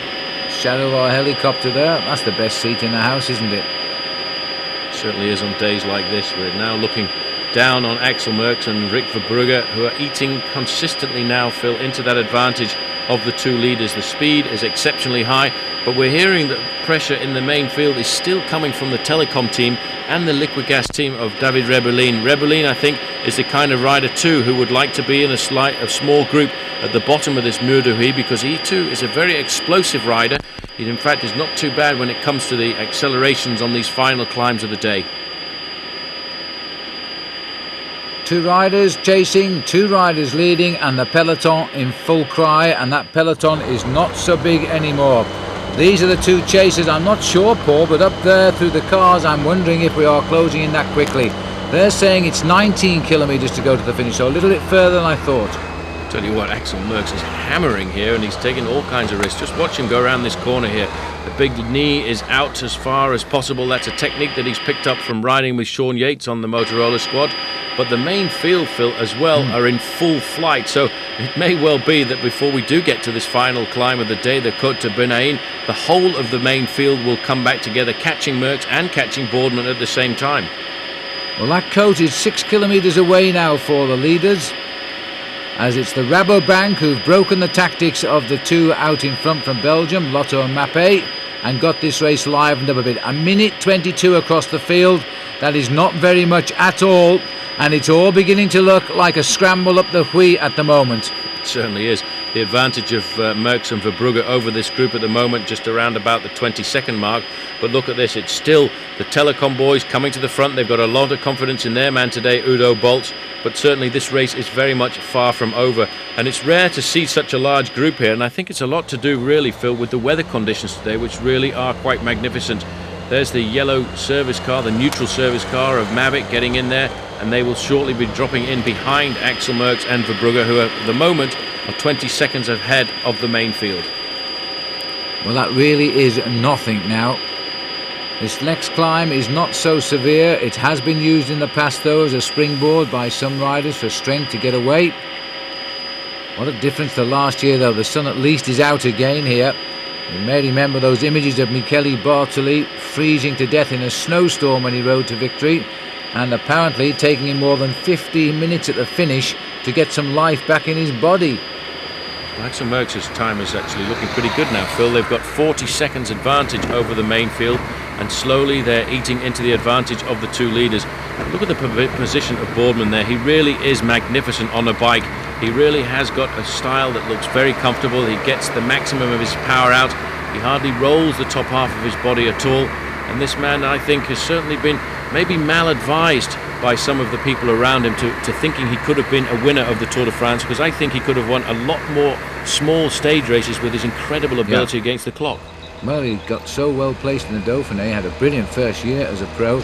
A: shadow of our helicopter there, that's the best seat in the house, isn't it?
B: It certainly is on days like this. We're now looking down on Axel Merckx and Rick Verbrugge, who are eating consistently now, Phil, into that advantage of the two leaders. The speed is exceptionally high, but we're hearing that pressure in the main field is still coming from the Telecom team and the liquid gas team of David Rebellin. Rebellin, I think, is the kind of rider too who would like to be in a small group at the bottom of this Mur de Huy, because he too is a very explosive rider. He in fact is not too bad when it comes to the accelerations on these final climbs of the day.
A: Two riders chasing, two riders leading, and the peloton in full cry, and that peloton is not so big anymore. These are the two chasers. I'm not sure, Paul, but up there through the cars, I'm wondering if we are closing in that quickly. They're saying it's 19 kilometres to go to the finish, so a little bit further than I thought.
B: Tell you what, Axel Merckx is hammering here, and he's taking all kinds of risks. Just watch him go around this corner here. The big knee is out as far as possible. That's a technique that he's picked up from riding with Sean Yates on the Motorola squad. But the main field, Phil, as well, are in full flight. So it may well be that before we do get to this final climb of the day, the Côte de Benaïn, the whole of the main field will come back together, catching Merckx and catching Boardman at the same time.
A: Well, that Côte is 6 kilometres away now for the leaders, as it's the Rabobank who've broken the tactics of the two out in front from Belgium, Lotto and Mappé, and got this race livened up a bit. A minute 22 across the field. That is not very much at all, and it's all beginning to look like a scramble up the Huy at the moment.
B: It certainly is. The advantage of Merckx and Verbrugge over this group at the moment, just around about the 20-second mark. But look at this, it's still the Telecom boys coming to the front. They've got a lot of confidence in their man today, Udo Bolt. But certainly this race is very much far from over. And it's rare to see such a large group here. And I think it's a lot to do, really, Phil, with the weather conditions today, which really are quite magnificent. There's the yellow service car, the neutral service car of Mavic getting in there. And they will shortly be dropping in behind Axel Merckx and Verbrugge, who at the moment are 20 seconds ahead of the main field.
A: Well, that really is nothing now. This next climb is not so severe. It has been used in the past, though, as a springboard by some riders for strength to get away. What a difference to last year, though. The sun at least is out again here. You may remember those images of Michele Bartoli freezing to death in a snowstorm when he rode to victory, and apparently taking him more than 15 minutes at the finish to get some life back in his body.
B: Axel Merckx's time is actually looking pretty good now, Phil. They've got 40 seconds advantage over the main field, and slowly they're eating into the advantage of the two leaders. Look at the position of Boardman there. He really is magnificent on a bike. He really has got a style that looks very comfortable. He gets the maximum of his power out. He hardly rolls the top half of his body at all. And this man, I think, has certainly been maybe mal-advised by some of the people around him to thinking he could have been a winner of the Tour de France, because I think he could have won a lot more small stage races with his incredible ability against the clock.
A: Well, he got so well placed in the Dauphiné, had a brilliant first year as a pro,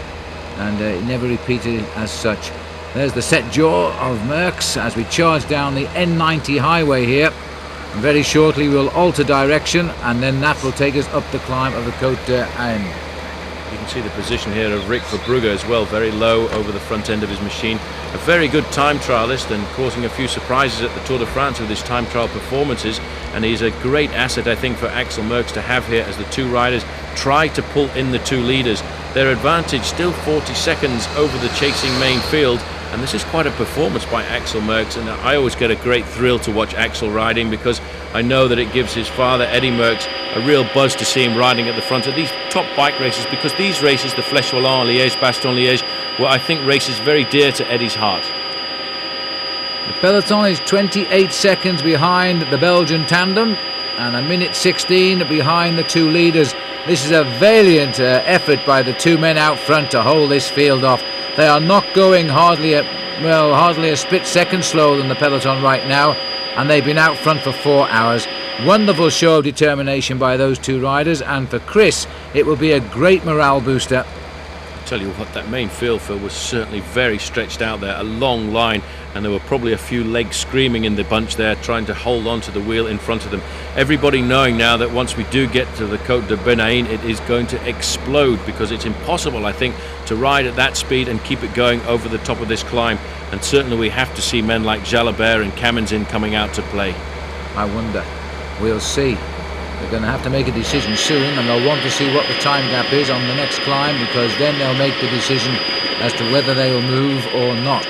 A: and he never repeated it as such. There's the set jaw of Merckx as we charge down the N90 highway here. And very shortly we'll alter direction, and then that will take us up the climb of the Côte d'Ain.
B: You can see the position here of Rick Verbrugge as well, very low over the front end of his machine. A very good time trialist and causing a few surprises at the Tour de France with his time trial performances. And he's a great asset, I think, for Axel Merckx to have here as the two riders try to pull in the two leaders. Their advantage still 40 seconds over the chasing main field. And this is quite a performance by Axel Merckx, and I always get a great thrill to watch Axel riding because I know that it gives his father, Eddy Merckx, a real buzz to see him riding at the front of these top bike races, because these races, the Fleche, Wallonne, Liège, Bastogne-Liège, were, I think, races very dear to Eddy's heart.
A: The peloton is 28 seconds behind the Belgian tandem and a minute 16 behind the two leaders. This is a valiant effort by the two men out front to hold this field off. They are not going hardly a split second slower than the peloton right now, and they've been out front for 4 hours. Wonderful show of determination by those two riders, and for Chris it will be a great morale booster.
B: I'll tell you what, that main field, Phil, was certainly very stretched out there, a long line, and there were probably a few legs screaming in the bunch there, trying to hold on to the wheel in front of them. Everybody knowing now that once we do get to the Côte de Benaïn, it is going to explode, because it's impossible, I think, to ride at that speed and keep it going over the top of this climb. And certainly we have to see men like Jalabert and Kamenzin coming out to play.
A: I wonder. We'll see. They're going to have to make a decision soon, and they'll want to see what the time gap is on the next climb, because then they'll make the decision as to whether they will move or not.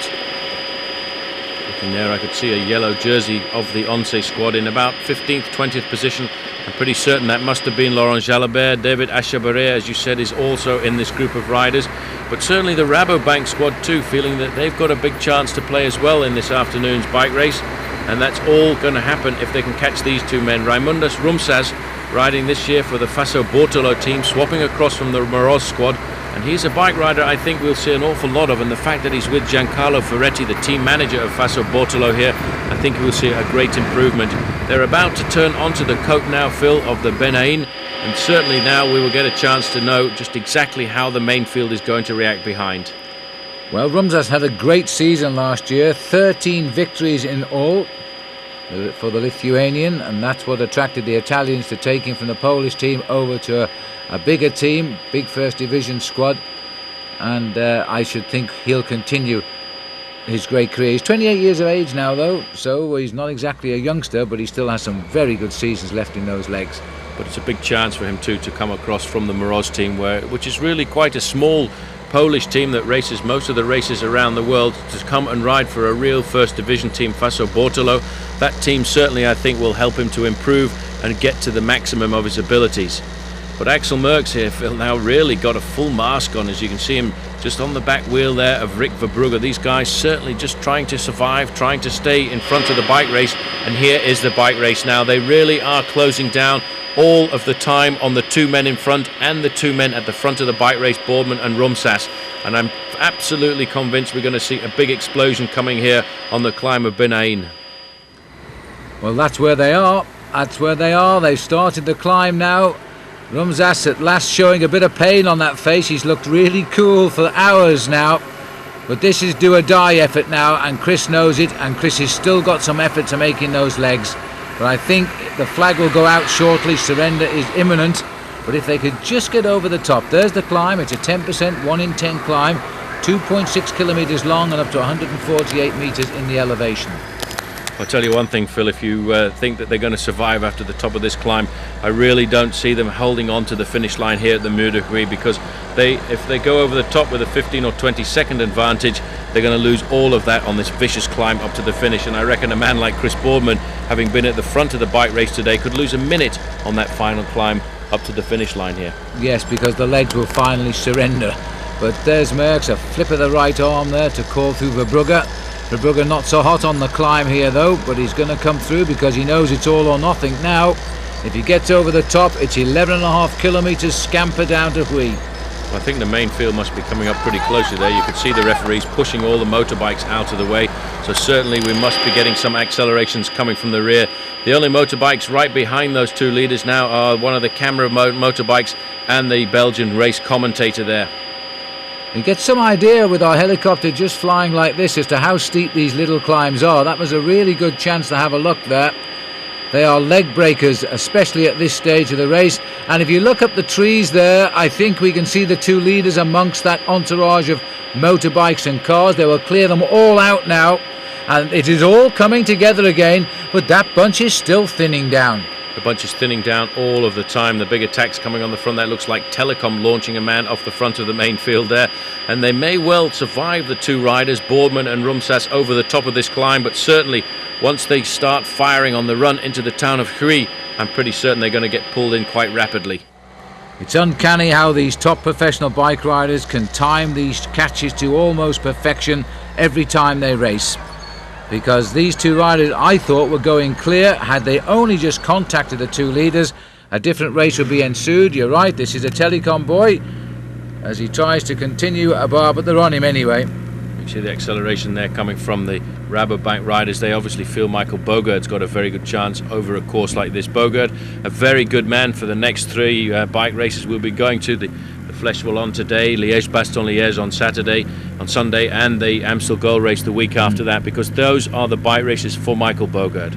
B: Looking there, I could see a yellow jersey of the Once squad in about 15th, 20th position. I'm pretty certain that must have been Laurent Jalabert. David Achabaré, as you said, is also in this group of riders. But certainly the Rabobank squad too, feeling that they've got a big chance to play as well in this afternoon's bike race. And that's all going to happen if they can catch these two men. Raimundas Rumsas riding this year for the Faso Bortolo team, swapping across from the Moroz squad. And he's a bike rider I think we'll see an awful lot of, and the fact that he's with Giancarlo Ferretti, the team manager of Faso Bortolo here, I think we'll see a great improvement. They're about to turn onto the Côte now, Phil, of the Benaïn, and certainly now we will get a chance to know just exactly how the main field is going to react behind.
A: Well, Rumsas had a great season last year, 13 victories in all for the Lithuanian, and that's what attracted the Italians to take him from the Polish team over to a bigger team, big first division squad, and I should think he'll continue his great career. He's 28 years of age now though, so he's not exactly a youngster, but he still has some very good seasons left in those legs.
B: But it's a big chance for him too to come across from the Moroz team, which is really quite a small Polish team that races most of the races around the world, to come and ride for a real first division team, Faso Bortolo. That team certainly, I think, will help him to improve and get to the maximum of his abilities. But Axel Merckx here, Phil, now really got a full mask on, as you can see him just on the back wheel there of Rick Verbrugge. These guys certainly just trying to survive, trying to stay in front of the bike race, and here is the bike race now. They really are closing down all of the time on the two men in front and the two men at the front of the bike race, Boardman and Rumsas. And I'm absolutely convinced we're going to see a big explosion coming here on the climb of Benaïn.
A: Well, that's where they are. That's where they are. They've started the climb now. Rumsas at last showing a bit of pain on that face. He's looked really cool for hours now. But this is do or die effort now, and Chris knows it, and Chris has still got some effort to make in those legs. But I think the flag will go out shortly. Surrender is imminent. But if they could just get over the top. There's the climb. It's a 10%, 1 in 10 climb. 2.6 kilometres long and up to 148 metres in the elevation.
B: I'll tell you one thing, Phil, if you think that they're going to survive after the top of this climb, I really don't see them holding on to the finish line here at the Mur de Huy, because if they go over the top with a 15 or 20 second advantage, they're going to lose all of that on this vicious climb up to the finish. And I reckon a man like Chris Boardman, having been at the front of the bike race today, could lose a minute on that final climb up to the finish line here.
A: Yes, because the legs will finally surrender. But there's Merckx, a flip of the right arm there to call through Verbrugge. Verbrugge not so hot on the climb here though, but he's going to come through because he knows it's all or nothing now. If he gets over the top, it's 11.5 kilometres scamper down to Huy.
B: I think the main field must be coming up pretty closely there. You could see the referees pushing all the motorbikes out of the way, so certainly we must be getting some accelerations coming from the rear. The only motorbikes right behind those two leaders now are one of the camera motorbikes and the Belgian race commentator there.
A: We get some idea with our helicopter just flying like this as to how steep these little climbs are. That was a really good chance to have a look there. They are leg breakers, especially at this stage of the race. And if you look up the trees there, I think we can see the two leaders amongst that entourage of motorbikes and cars. They will clear them all out now, and it is all coming together again, but that bunch is still thinning down.
B: The bunch is thinning down all of the time. The big attacks coming on the front. That looks like Telecom launching a man off the front of the main field there. And they may well survive the two riders, Boardman and Rumsas, over the top of this climb. But certainly, once they start firing on the run into the town of Huy, I'm pretty certain they're going to get pulled in quite rapidly.
A: It's uncanny how these top professional bike riders can time these catches to almost perfection every time they race. Because these two riders, I thought, were going clear. Had they only just contacted the two leaders, a different race would be ensued. You're right, this is a Telecom boy as he tries to continue a bar, but they're on him anyway.
B: You see the acceleration there coming from the Rabobank riders. They obviously feel Michael Bogaert's got a very good chance over a course like this. Bogaert, a very good man for the next three bike races we'll be going to. The Fleche Wallonne today, Liège-Bastogne-Liège on Sunday, and the Amstel Gold Race the week after that, because those are the bike races for Michael Bogaert.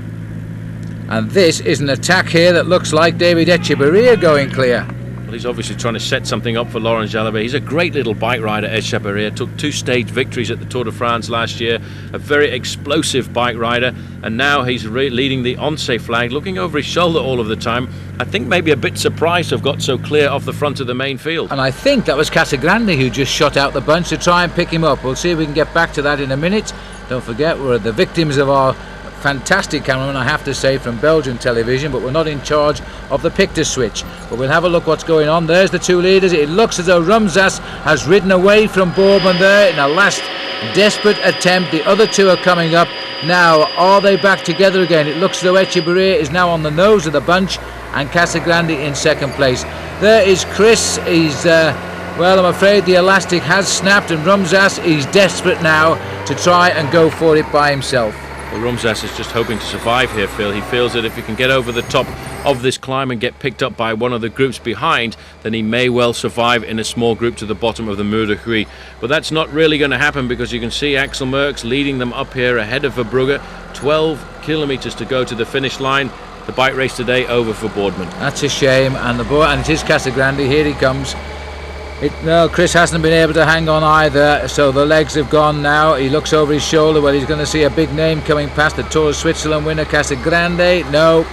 A: And this is an attack here that looks like David Echevarria going clear.
B: Well, he's obviously trying to set something up for Laurent Jalabert. He's a great little bike rider, Echevarria. Took 2 stage victories at the Tour de France last year. A very explosive bike rider, and now he's leading the Once flag, looking over his shoulder all of the time. I think maybe a bit surprised to have got so clear off the front of the main field.
A: And I think that was Casagrande who just shot out the bunch to try and pick him up. We'll see if we can get back to that in a minute. Don't forget, we're the victims of our fantastic cameraman, I have to say, from Belgian television, but we're not in charge of the picture switch. But we'll have a look what's going on. There's the two leaders. It looks as though Rumsas has ridden away from Boardman there in a last desperate attempt. The other two are coming up now. Are they back together again? It looks as though Echevarria is now on the nose of the bunch and Casagrande in second place. There is Chris. He's well, I'm afraid the elastic has snapped, and Rumsas is desperate now to try and go for it by himself.
B: Well, Rumsas is just hoping to survive here, Phil. He feels that if he can get over the top of this climb and get picked up by one of the groups behind, then he may well survive in a small group to the bottom of the Mur de Huy. But that's not really going to happen, because you can see Axel Merckx leading them up here ahead of Verbrugge. 12 kilometres to go to the finish line. The bike race today over for Boardman.
A: That's a shame, and it is Casagrande. Here he comes. No, Chris hasn't been able to hang on either, so the legs have gone now. He looks over his shoulder. Well, he's going to see a big name coming past, the Tour of Switzerland winner, Casagrande. No,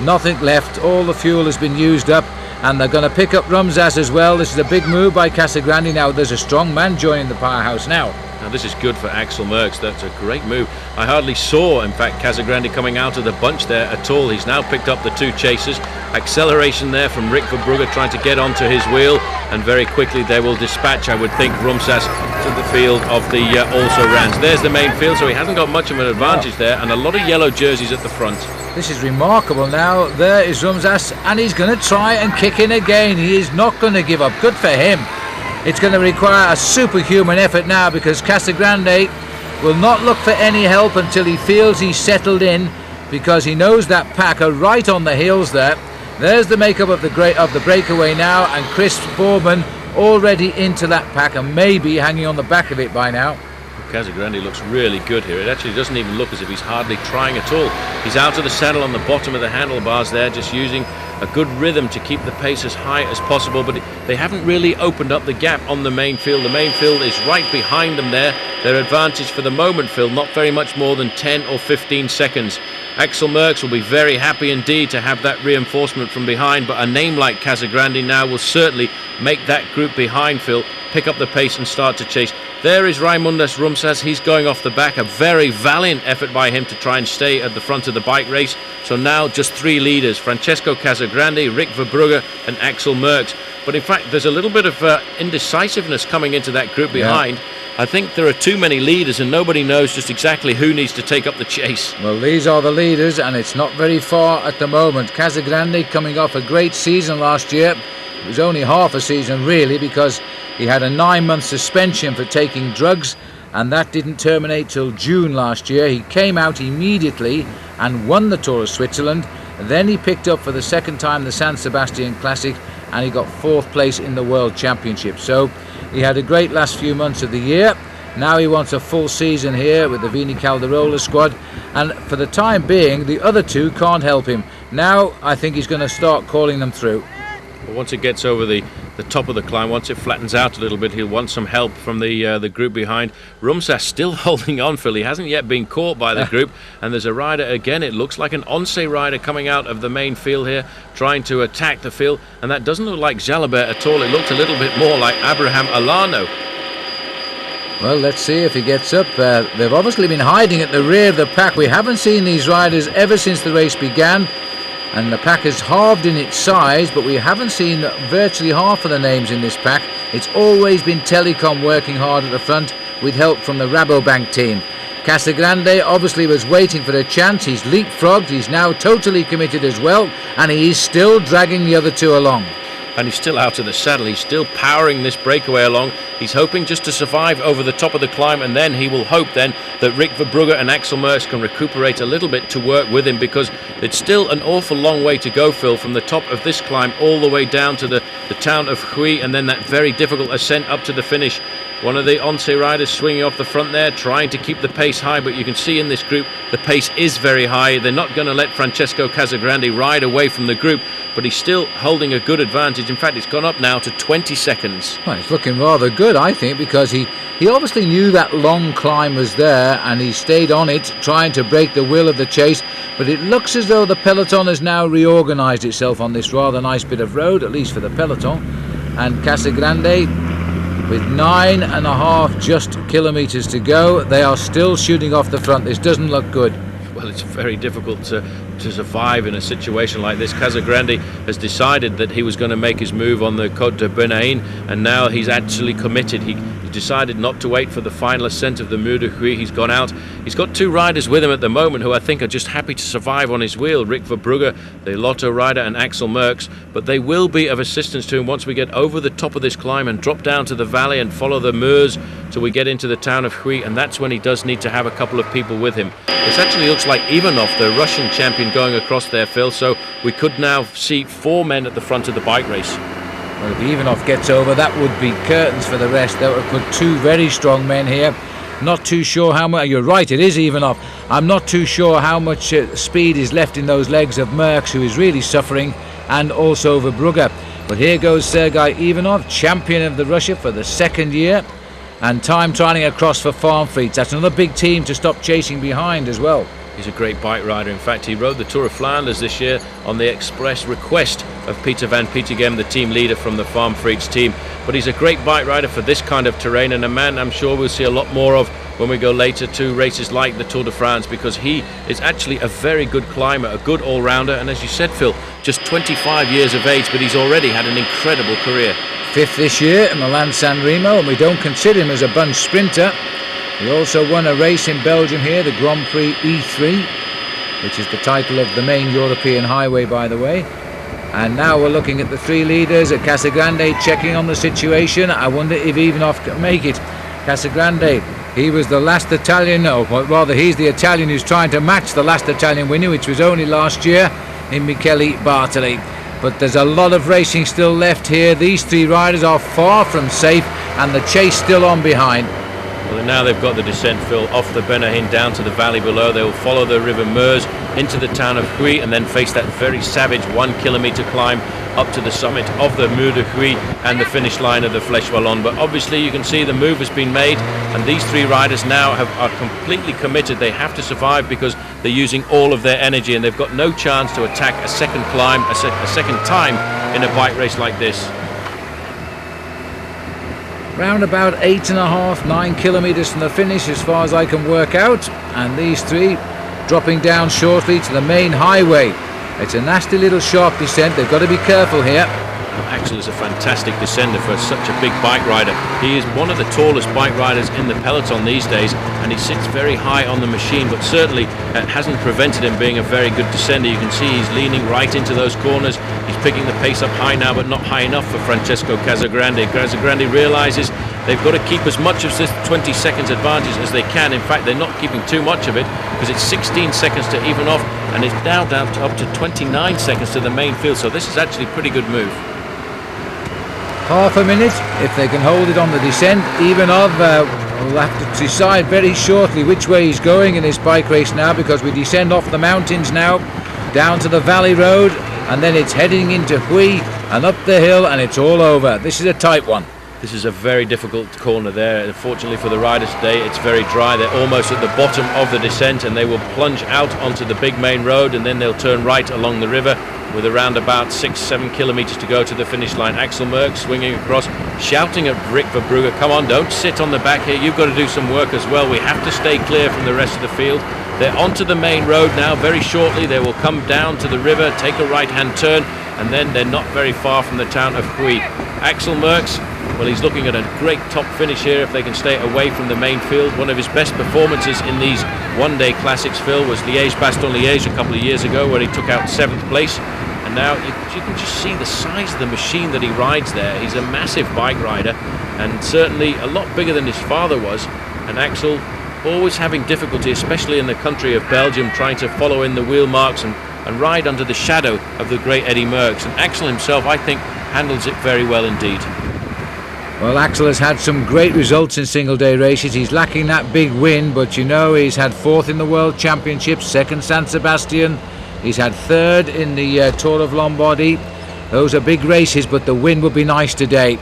A: nothing left. All the fuel has been used up, and they're going to pick up Rumsas as well. This is a big move by Casagrande. Now there's a strong man joining the powerhouse now.
B: Now this is good for Axel Merckx. That's a great move. I hardly saw, in fact, Casagrande coming out of the bunch there at all. He's now picked up the two chasers. Acceleration there from Rick Verbrugge trying to get onto his wheel, and very quickly they will dispatch, I would think, Rumsas to the field of the also-rans. There's the main field, so he hasn't got much of an advantage there, and a lot of yellow jerseys at the front.
A: This is remarkable now. There is Rumsas, and he's going to try and kick in again. He is not going to give up. Good for him. It's going to require a superhuman effort now, because Casagrande will not look for any help until he feels he's settled in, because he knows that pack are right on the heels there. There's the makeup of the breakaway now, and Chris Boardman already into that pack and maybe hanging on the back of it by now.
B: Casagrande looks really good here. It actually doesn't even look as if he's hardly trying at all. He's out of the saddle on the bottom of the handlebars there, just using a good rhythm to keep the pace as high as possible, but they haven't really opened up the gap on the main field. The main field is right behind them there. Their advantage for the moment, Phil, not very much more than 10 or 15 seconds. Axel Merckx will be very happy indeed to have that reinforcement from behind, but a name like Casagrande now will certainly make that group behind, Phil, pick up the pace and start to chase. There is Raimundas Rumsas. He's going off the back. A very valiant effort by him to try and stay at the front of the bike race. So now just 3 leaders, Francesco Casagrande, Rick Verbrugge and Axel Merckx. But in fact, there's a little bit of indecisiveness coming into that group behind. Yeah. I think there are too many leaders and nobody knows just exactly who needs to take up the chase.
A: Well, these are the leaders, and it's not very far at the moment. Casagrande coming off a great season last year. It was only half a season really, because he had a 9-month suspension for taking drugs, and that didn't terminate till June last year. He came out immediately and won the Tour of Switzerland. Then he picked up for the second time the San Sebastian Classic, and he got 4th place in the World Championship. So he had a great last few months of the year. Now he wants a full season here with the Vini Calderola squad, and for the time being the other two can't help him. Now I think he's going to start calling them through.
B: But once it gets over the top of the climb, once it flattens out a little bit, he'll want some help from the group behind. Rumsas still holding on, Phil. He hasn't yet been caught by the group, and there's a rider again. It looks like an Once rider coming out of the main field here, trying to attack the field, and that doesn't look like Jalabert at all. It looked a little bit more like Abraham Alano.
A: Well, let's see if he gets up. They've obviously been hiding at the rear of the pack. We haven't seen these riders ever since the race began, and the pack has halved in its size, but we haven't seen virtually half of the names in this pack. It's always been Telecom working hard at the front with help from the Rabobank team. Casagrande obviously was waiting for a chance. He's leapfrogged, he's now totally committed as well, and he is still dragging the other two along.
B: And he's still out of the saddle. He's still powering this breakaway along. He's hoping just to survive over the top of the climb, and then he will hope then that Rick Verbrugge and Axel Merckx can recuperate a little bit to work with him, because it's still an awful long way to go, Phil, from the top of this climb all the way down to the town of Huy, and then that very difficult ascent up to the finish. One of the Once riders swinging off the front there, trying to keep the pace high, but you can see in this group the pace is very high. They're not going to let Francesco Casagrande ride away from the group, but he's still holding a good advantage. In fact, it's gone up now to 20 seconds.
A: Well, it's looking rather good, I think, because he obviously knew that long climb was there, and he stayed on it, trying to break the will of the chase. But it looks as though the peloton has now reorganised itself on this rather nice bit of road, at least for the peloton. And Casagrande, with 9.5 just kilometres to go, they are still shooting off the front. This doesn't look good.
B: Well, it's very difficult to survive in a situation like this. Casagrande has decided that he was going to make his move on the Côte de Benahin, and now he's actually committed. He decided not to wait for the final ascent of the Mur de Huy. He's gone out. He's got two riders with him at the moment who I think are just happy to survive on his wheel. Rick Verbrugge, the Lotto rider, and Axel Merckx. But they will be of assistance to him once we get over the top of this climb and drop down to the valley and follow the Meuse till we get into the town of Huy, and that's when he does need to have a couple of people with him. This actually looks like Ivanov, the Russian champion, going across there, Phil, so we could now see 4 men at the front of the bike race.
A: Well, if Ivanov gets over, that would be curtains for the rest. That would put two very strong men here. Not too sure how much. You're right, it is Ivanov. I'm not too sure how much speed is left in those legs of Merckx, who is really suffering, and also Verbrugge. But here goes Sergei Ivanov, champion of the Russia for the second year, and time trialing across for Farm Fleets. That's another big team to stop chasing behind as well.
B: He's a great bike rider. In fact, he rode the Tour of Flanders this year on the express request of Peter van Petegem, the team leader from the Farm Fleets team. But he's a great bike rider for this kind of terrain, and a man I'm sure we'll see a lot more of when we go later to races like the Tour de France, because he is actually a very good climber, a good all-rounder, and as you said, Phil, just 25 years of age, but he's already had an incredible career.
A: 5th this year in Milan San Remo, and we don't consider him as a bunch sprinter. He also won a race in Belgium here, the Grand Prix E3, which is the title of the main European highway, by the way. And now we're looking at the three leaders, at Casagrande checking on the situation. I wonder if Ivanov can make it. Casagrande, he was the last Italian, or rather he's the Italian who's trying to match the last Italian winner, which was only last year in Michele Bartoli. But there's a lot of racing still left here. These three riders are far from safe, and the chase still on behind.
B: Well, now they've got the descent, Phil, off the Benahin down to the valley below. They will follow the river Meuse into the town of Huy, and then face that very savage 1 kilometre climb up to the summit of the Mur de Huy and the finish line of the Fleche Wallonne. But obviously you can see the move has been made, and these three riders now are completely committed. They have to survive because they're using all of their energy, and they've got no chance to attack a second climb, a second time in a bike race like this.
A: Round about 8.5, 9 kilometres from the finish as far as I can work out, and these three dropping down shortly to the main highway. It's a nasty little sharp descent. They've got to be careful here.
B: Axel is a fantastic descender for such a big bike rider. He is one of the tallest bike riders in the peloton these days, and he sits very high on the machine, but certainly it hasn't prevented him being a very good descender. You can see he's leaning right into those corners. He's picking the pace up high now, but not high enough for Francesco Casagrande. Casagrande realises they've got to keep as much of this 20 seconds advantage as they can. In fact, they're not keeping too much of it, because it's 16 seconds to Ivanov, and it's now down to up to 29 seconds to the main field. So this is actually a pretty good move.
A: Half a minute, if they can hold it on the descent. Ivanov We'll have to decide very shortly which way he's going in this bike race now, because we descend off the mountains now, down to the valley road, and then it's heading into Huy and up the hill, and it's all over. This is a tight one.
B: This is a very difficult corner there. Unfortunately for the riders today, it's very dry. They're almost at the bottom of the descent, and they will plunge out onto the big main road, and then they'll turn right along the river with around about 6-7 kilometers to go to the finish line. Axel Merckx swinging across, shouting at Rick Verbrugge, come on, don't sit on the back here, you've got to do some work as well. We have to stay clear from the rest of the field. They're onto the main road now. Very shortly they will come down to the river, take a right-hand turn, and then they're not very far from the town of Huy. Axel Merckx, well, he's looking at a great top finish here if they can stay away from the main field. One of his best performances in these one-day classics, Phil, was Liège-Bastogne-Liège a couple of years ago, where he took out 7th place. And now you can just see the size of the machine that he rides there. He's a massive bike rider, and certainly a lot bigger than his father was. And Axel always having difficulty, especially in the country of Belgium, trying to follow in the wheel marks and ride under the shadow of the great Eddy Merckx. And Axel himself, I think, handles it very well indeed.
A: Well, Axel has had some great results in single day races. He's lacking that big win, but you know, he's had 4th in the World Championships, 2nd San Sebastian, he's had 3rd in the Tour of Lombardy. Those are big races, but the win would be nice today.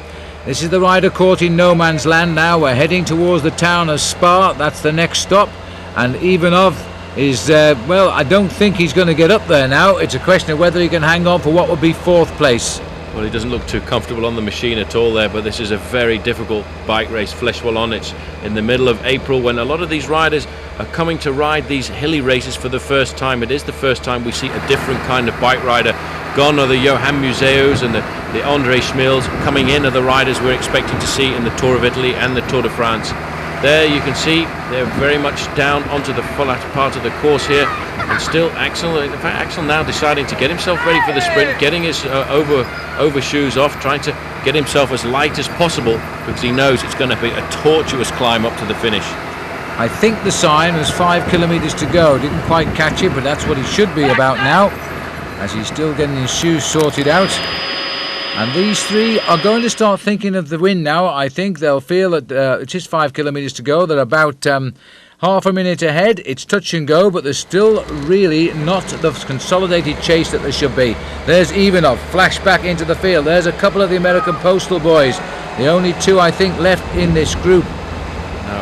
A: This is the rider caught in no man's land now. We're heading towards the town of Spa. That's the next stop, and Ivanov is well, I don't think he's going to get up there now. It's a question of whether he can hang on for what would be 4th place.
B: Well, he doesn't look too comfortable on the machine at all there, but this is a very difficult bike race. Fleche Wallonne, it's in the middle of April, when a lot of these riders are coming to ride these hilly races for the first time. It is the first time we see a different kind of bike rider. Gone are the Johan Museeuws and the André Schmils. Coming in are the riders we're expecting to see in the Tour of Italy and the Tour de France. There you can see they're very much down onto the flat part of the course here, and still Axel, in fact Axel now deciding to get himself ready for the sprint, getting his overshoes off, trying to get himself as light as possible, because he knows it's going to be a tortuous climb up to the finish.
A: I think the sign was 5 kilometers to go. Didn't quite catch it, but that's what he should be about now, as he's still getting his shoes sorted out. And these three are going to start thinking of the win now. I think they'll feel that it's just 5 kilometers to go. They're about half a minute ahead. It's touch and go, but there's still really not the consolidated chase that there should be. There's Ivanov, flash back into the field. There's a couple of the American Postal boys. The only two, I think, left in this group.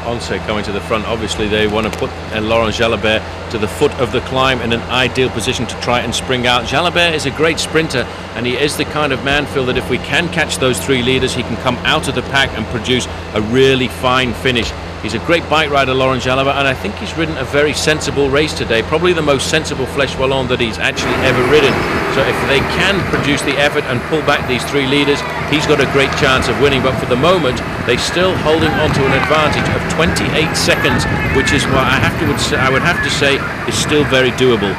B: Once coming to the front, obviously they want to put Laurent Jalabert to the foot of the climb in an ideal position to try and spring out. Jalabert is a great sprinter, and he is the kind of man, Phil, that if we can catch those 3 leaders, he can come out of the pack and produce a really fine finish. He's a great bike rider, Laurent Jalabert, and I think he's ridden a very sensible race today, probably the most sensible Fleche Wallonne that he's actually ever ridden. So if they can produce the effort and pull back these 3 leaders, he's got a great chance of winning. But for the moment, they're still holding on to an advantage of 28 seconds, which is what I would have to say is still very doable.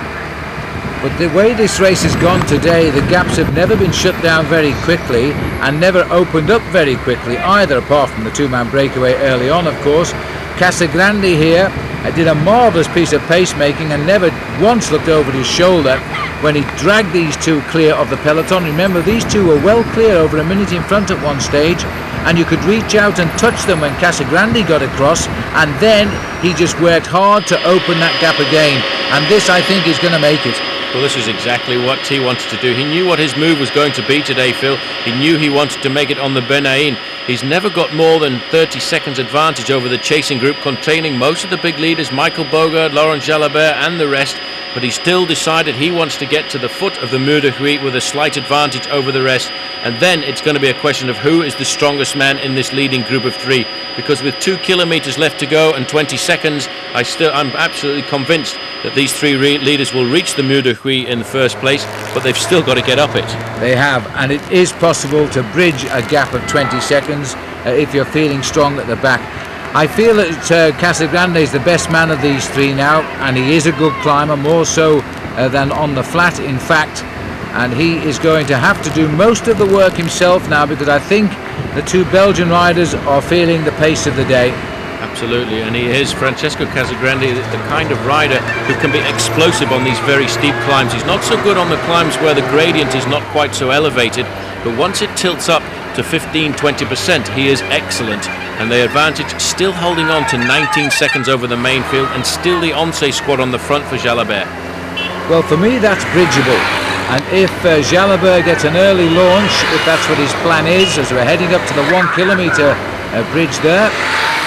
A: But the way this race has gone today, the gaps have never been shut down very quickly and never opened up very quickly either, apart from the 2-man breakaway early on, of course. Casagrande here did a marvellous piece of pacemaking and never once looked over his shoulder when he dragged these 2 clear of the peloton. Remember, these 2 were well clear, over a minute in front at one stage, and you could reach out and touch them when Casagrande got across, and then he just worked hard to open that gap again, and this, I think, is going to make it.
B: Well, this is exactly what he wanted to do. He knew what his move was going to be today, Phil. He knew he wanted to make it on the Benaïn. He's never got more than 30 seconds advantage over the chasing group containing most of the big leaders, Michael Bogard, Laurent Jalabert and the rest, but he still decided he wants to get to the foot of the Mur de Huy with a slight advantage over the rest, and then it's going to be a question of who is the strongest man in this leading group of 3, because with 2 kilometers left to go and 20 seconds, I'm absolutely convinced that these 3 leaders will reach the Mur de Huy in the first place, but they've still got to get up it.
A: They have, and it is possible to bridge a gap of 20 seconds if you're feeling strong at the back. I feel that Casagrande is the best man of these 3 now, and he is a good climber, more so than on the flat, in fact, and he is going to have to do most of the work himself now, because I think the 2 Belgian riders are feeling the pace of the day.
B: Absolutely, and he is, Francesco Casagrande, the kind of rider who can be explosive on these very steep climbs. He's not so good on the climbs where the gradient is not quite so elevated, but once it tilts up to 15-20%, he is excellent. and the advantage still holding on to 19 seconds over the main field, and still the Once squad on the front for Jalabert.
A: Well, for me, that's bridgeable. And if Jalabert gets an early launch, if that's what his plan is, as we're heading up to the 1 kilometre bridge there,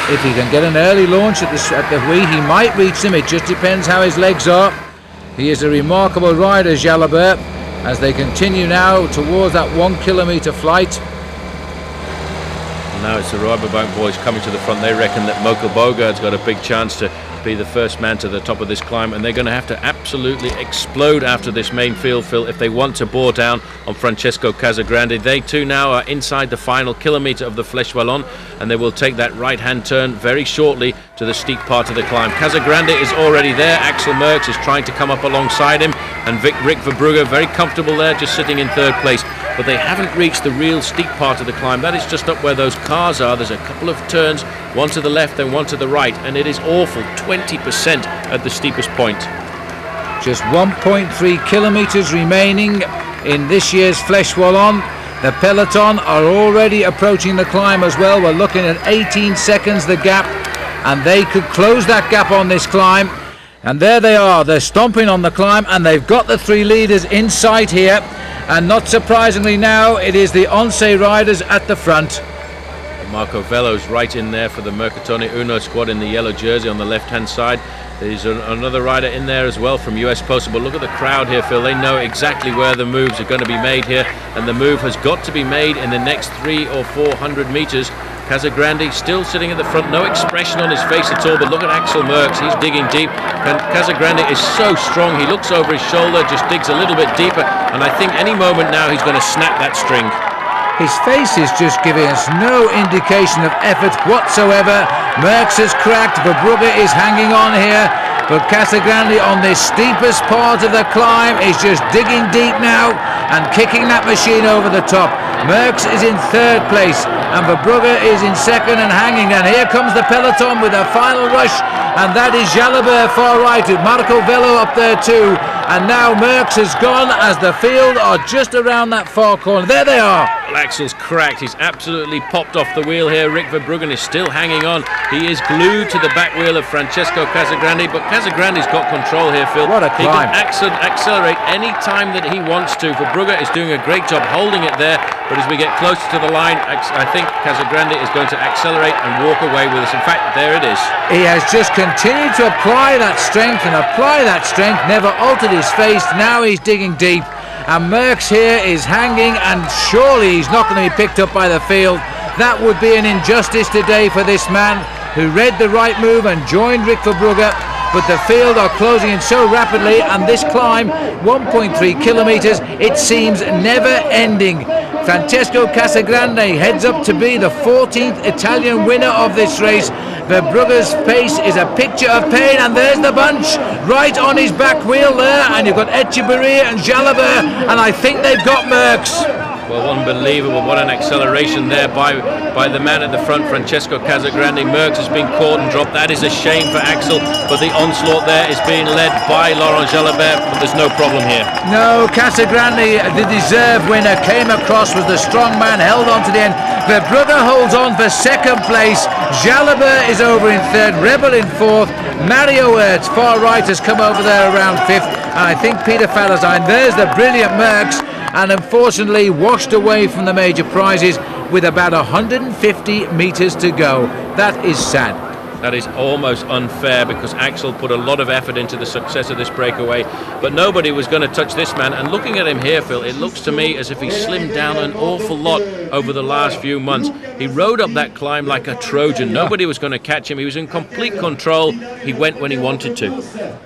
A: if he can get an early launch at the Huy, he might reach them. It just depends how his legs are. He is a remarkable rider, Jalabert, as they continue now towards that 1 kilometre flight.
B: Now it's the Rabobank boys coming to the front. They reckon that Mokel Bogaard's got a big chance to be the first man to the top of this climb, and they're going to have to absolutely explode after this main field fill if they want to bore down on Francesco Casagrande. They too now are inside the final kilometre of the Fleche Wallonne, and they will take that right-hand turn very shortly to the steep part of the climb. Casagrande is already there. Axel Merckx is trying to come up alongside him, and Rick Verbrugge very comfortable there, just sitting in third place. But they haven't reached the real steep part of the climb. That is just up where those cars are. There's a couple of turns, one to the left and one to the right, and it is awful, 20% at the steepest point.
A: Just 1.3 kilometres remaining in this year's Fleche Wallonne. The peloton are already approaching the climb as well. We're looking at 18 seconds the gap, and they could close that gap on this climb. And there they are, they're stomping on the climb, and they've got the three leaders in sight here. And not surprisingly now, it is the Once riders at the front.
B: Marco Velo's right in there for the Mercatone Uno squad in the yellow jersey on the left-hand side. There's another rider in there as well from US Postal. But look at the crowd here, Phil. They know exactly where the moves are going to be made here, and the move has got to be made in the next 300 or 400 metres. Casagrande still sitting at the front, no expression on his face at all, but look at Axel Merckx, he's digging deep. Casagrande is so strong, he looks over his shoulder, just digs a little bit deeper, and I think any moment now he's going to snap that string.
A: His face is just giving us no indication of effort whatsoever. Merckx has cracked, Verbrugge is hanging on here, but Casagrande on this steepest part of the climb is just digging deep now and kicking that machine over the top. Merckx is in third place and Verbrugge is in second and hanging. And here comes the peloton with a final rush, and that is Jalabert far right with Marco Velo up there too. And now Merckx has gone as the field are just around that far corner. There they are.
B: Well, Axel's cracked. He's absolutely popped off the wheel here. Rick Verbrugge is still hanging on. He is glued to the back wheel of Francesco Casagrande, but Casagrande's got control here, Phil.
A: What a climb.
B: He can accelerate any time that he wants to. Verbrugge is doing a great job holding it there, but as we get closer to the line, I think Casagrande is going to accelerate and walk away with us. In fact, there it is.
A: He has just continued to apply that strength and apply that strength, never altered his face. Now he's digging deep, and Merckx here is hanging, and surely he's not going to be picked up by the field. That would be an injustice today for this man who read the right move and joined Rick Verbrugge. But the field are closing in so rapidly, and this climb, 1.3 kilometres, it seems never ending. Francesco Casagrande heads up to be the 14th Italian winner of this race. Verbrugge's face is a picture of pain, and there's the bunch right on his back wheel there, and you've got Echeverria and Jalabert, and I think they've got Merckx.
B: Well, unbelievable. What an acceleration there by the man at the front, Francesco Casagrande. Merckx has been caught and dropped. That is a shame for Axel, but the onslaught there is being led by Laurent Jalabert, but there's no problem here.
A: No, Casagrande, the deserved winner, came across, was the strong man, held on to the end. Verbrugge holds on for second place. Jalabert is over in third, Rebel in fourth. Mario Ertz, far right, has come over there around fifth. And I think Peter Fallerstein, there's the brilliant Merckx, and unfortunately washed away from the major prizes with about 150 metres to go. That is sad.
B: That is almost unfair, because Axel put a lot of effort into the success of this breakaway, but nobody was going to touch this man. And looking at him here, Phil, it looks to me as if he slimmed down an awful lot over the last few months. He rode up that climb like a Trojan. Nobody was going to catch him. He was in complete control. He went when he wanted to.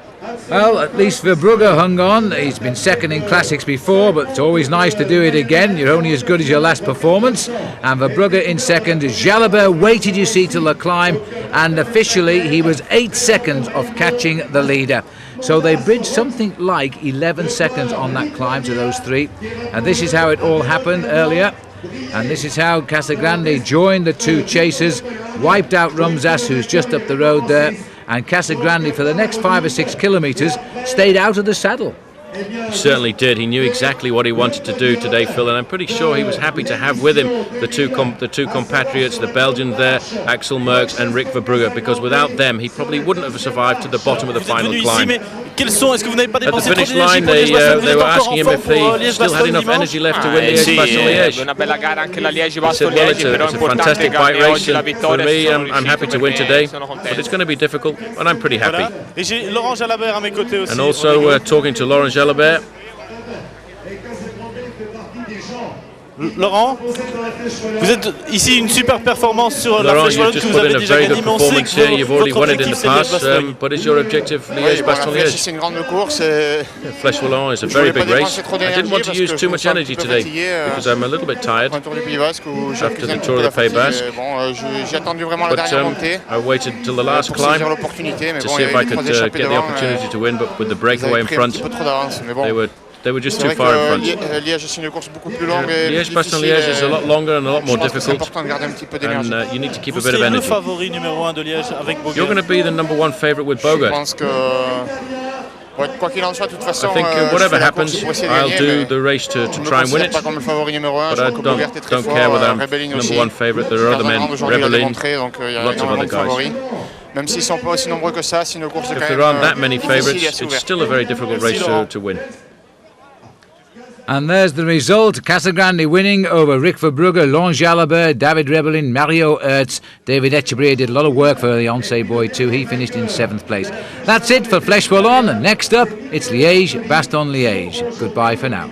A: Well, at least Verbrugge hung on. He's been second in classics before, but it's always nice to do it again. You're only as good as your last performance. And Verbrugge in second. Jalabert waited, you see, till the climb, and officially he was 8 seconds off catching the leader. So they bridged something like 11 seconds on that climb to those three. And this is how it all happened earlier. And this is how Casagrande joined the two chasers, wiped out Rumsas, who's just up the road there. And Casagrande, for the next 5 or 6 kilometres, stayed out of the saddle.
B: He certainly did. He knew exactly what he wanted to do today, Phil, and I'm pretty sure he was happy to have with him the two compatriots, the Belgians there, Axel Merckx and Rick Verbrugge, because without them he probably wouldn't have survived to the bottom of the final climb. At the finish line they were asking him if he still had enough energy left to win Liège-Bastogne-Liège. He said, well, it's a fantastic bike race, and for me I'm happy to win today, but it's going to be difficult, and I'm pretty happy. And also talking to Laurent Jalabert.
C: Laurent, vous êtes ici une super performance sur la Flèche Wallonne que vous avez déjà gagnée, mais on sait que votre objectif c'est Liège-Bastogne.
B: But is your objective Liège-Bastogne-Liège?
D: C'est une grande course.
B: Flèche Wallonne is a very big race. I didn't want to use too much energy today because I'm a little bit tired after the Tour of the Pays Basque. But I waited until the last climb to see if I could get the opportunity to win, but with the breakaway in front, they were just too far in front. Liège-Bastogne-Liège is a lot longer and a lot more difficult, and you need to keep a bit of energy. You're going to be the #1 favourite with Bogert. I think whatever happens, I'll do the race to try and win it, but I don't care whether I'm #1 favourite. There are other men, Rebellin, lots of other guys. If there aren't that many favourites, it's still a very difficult race to win.
A: And there's the result. Casagrande winning over Rick Verbrugge, Laurent Jalabert, David Rebellin, Mario Ertz. David Etchebrier did a lot of work for the Oncé boy too. He finished in 7th place. That's it for Fleche Wallonne. Next up, it's Liège-Bastogne-Liège. Goodbye for now.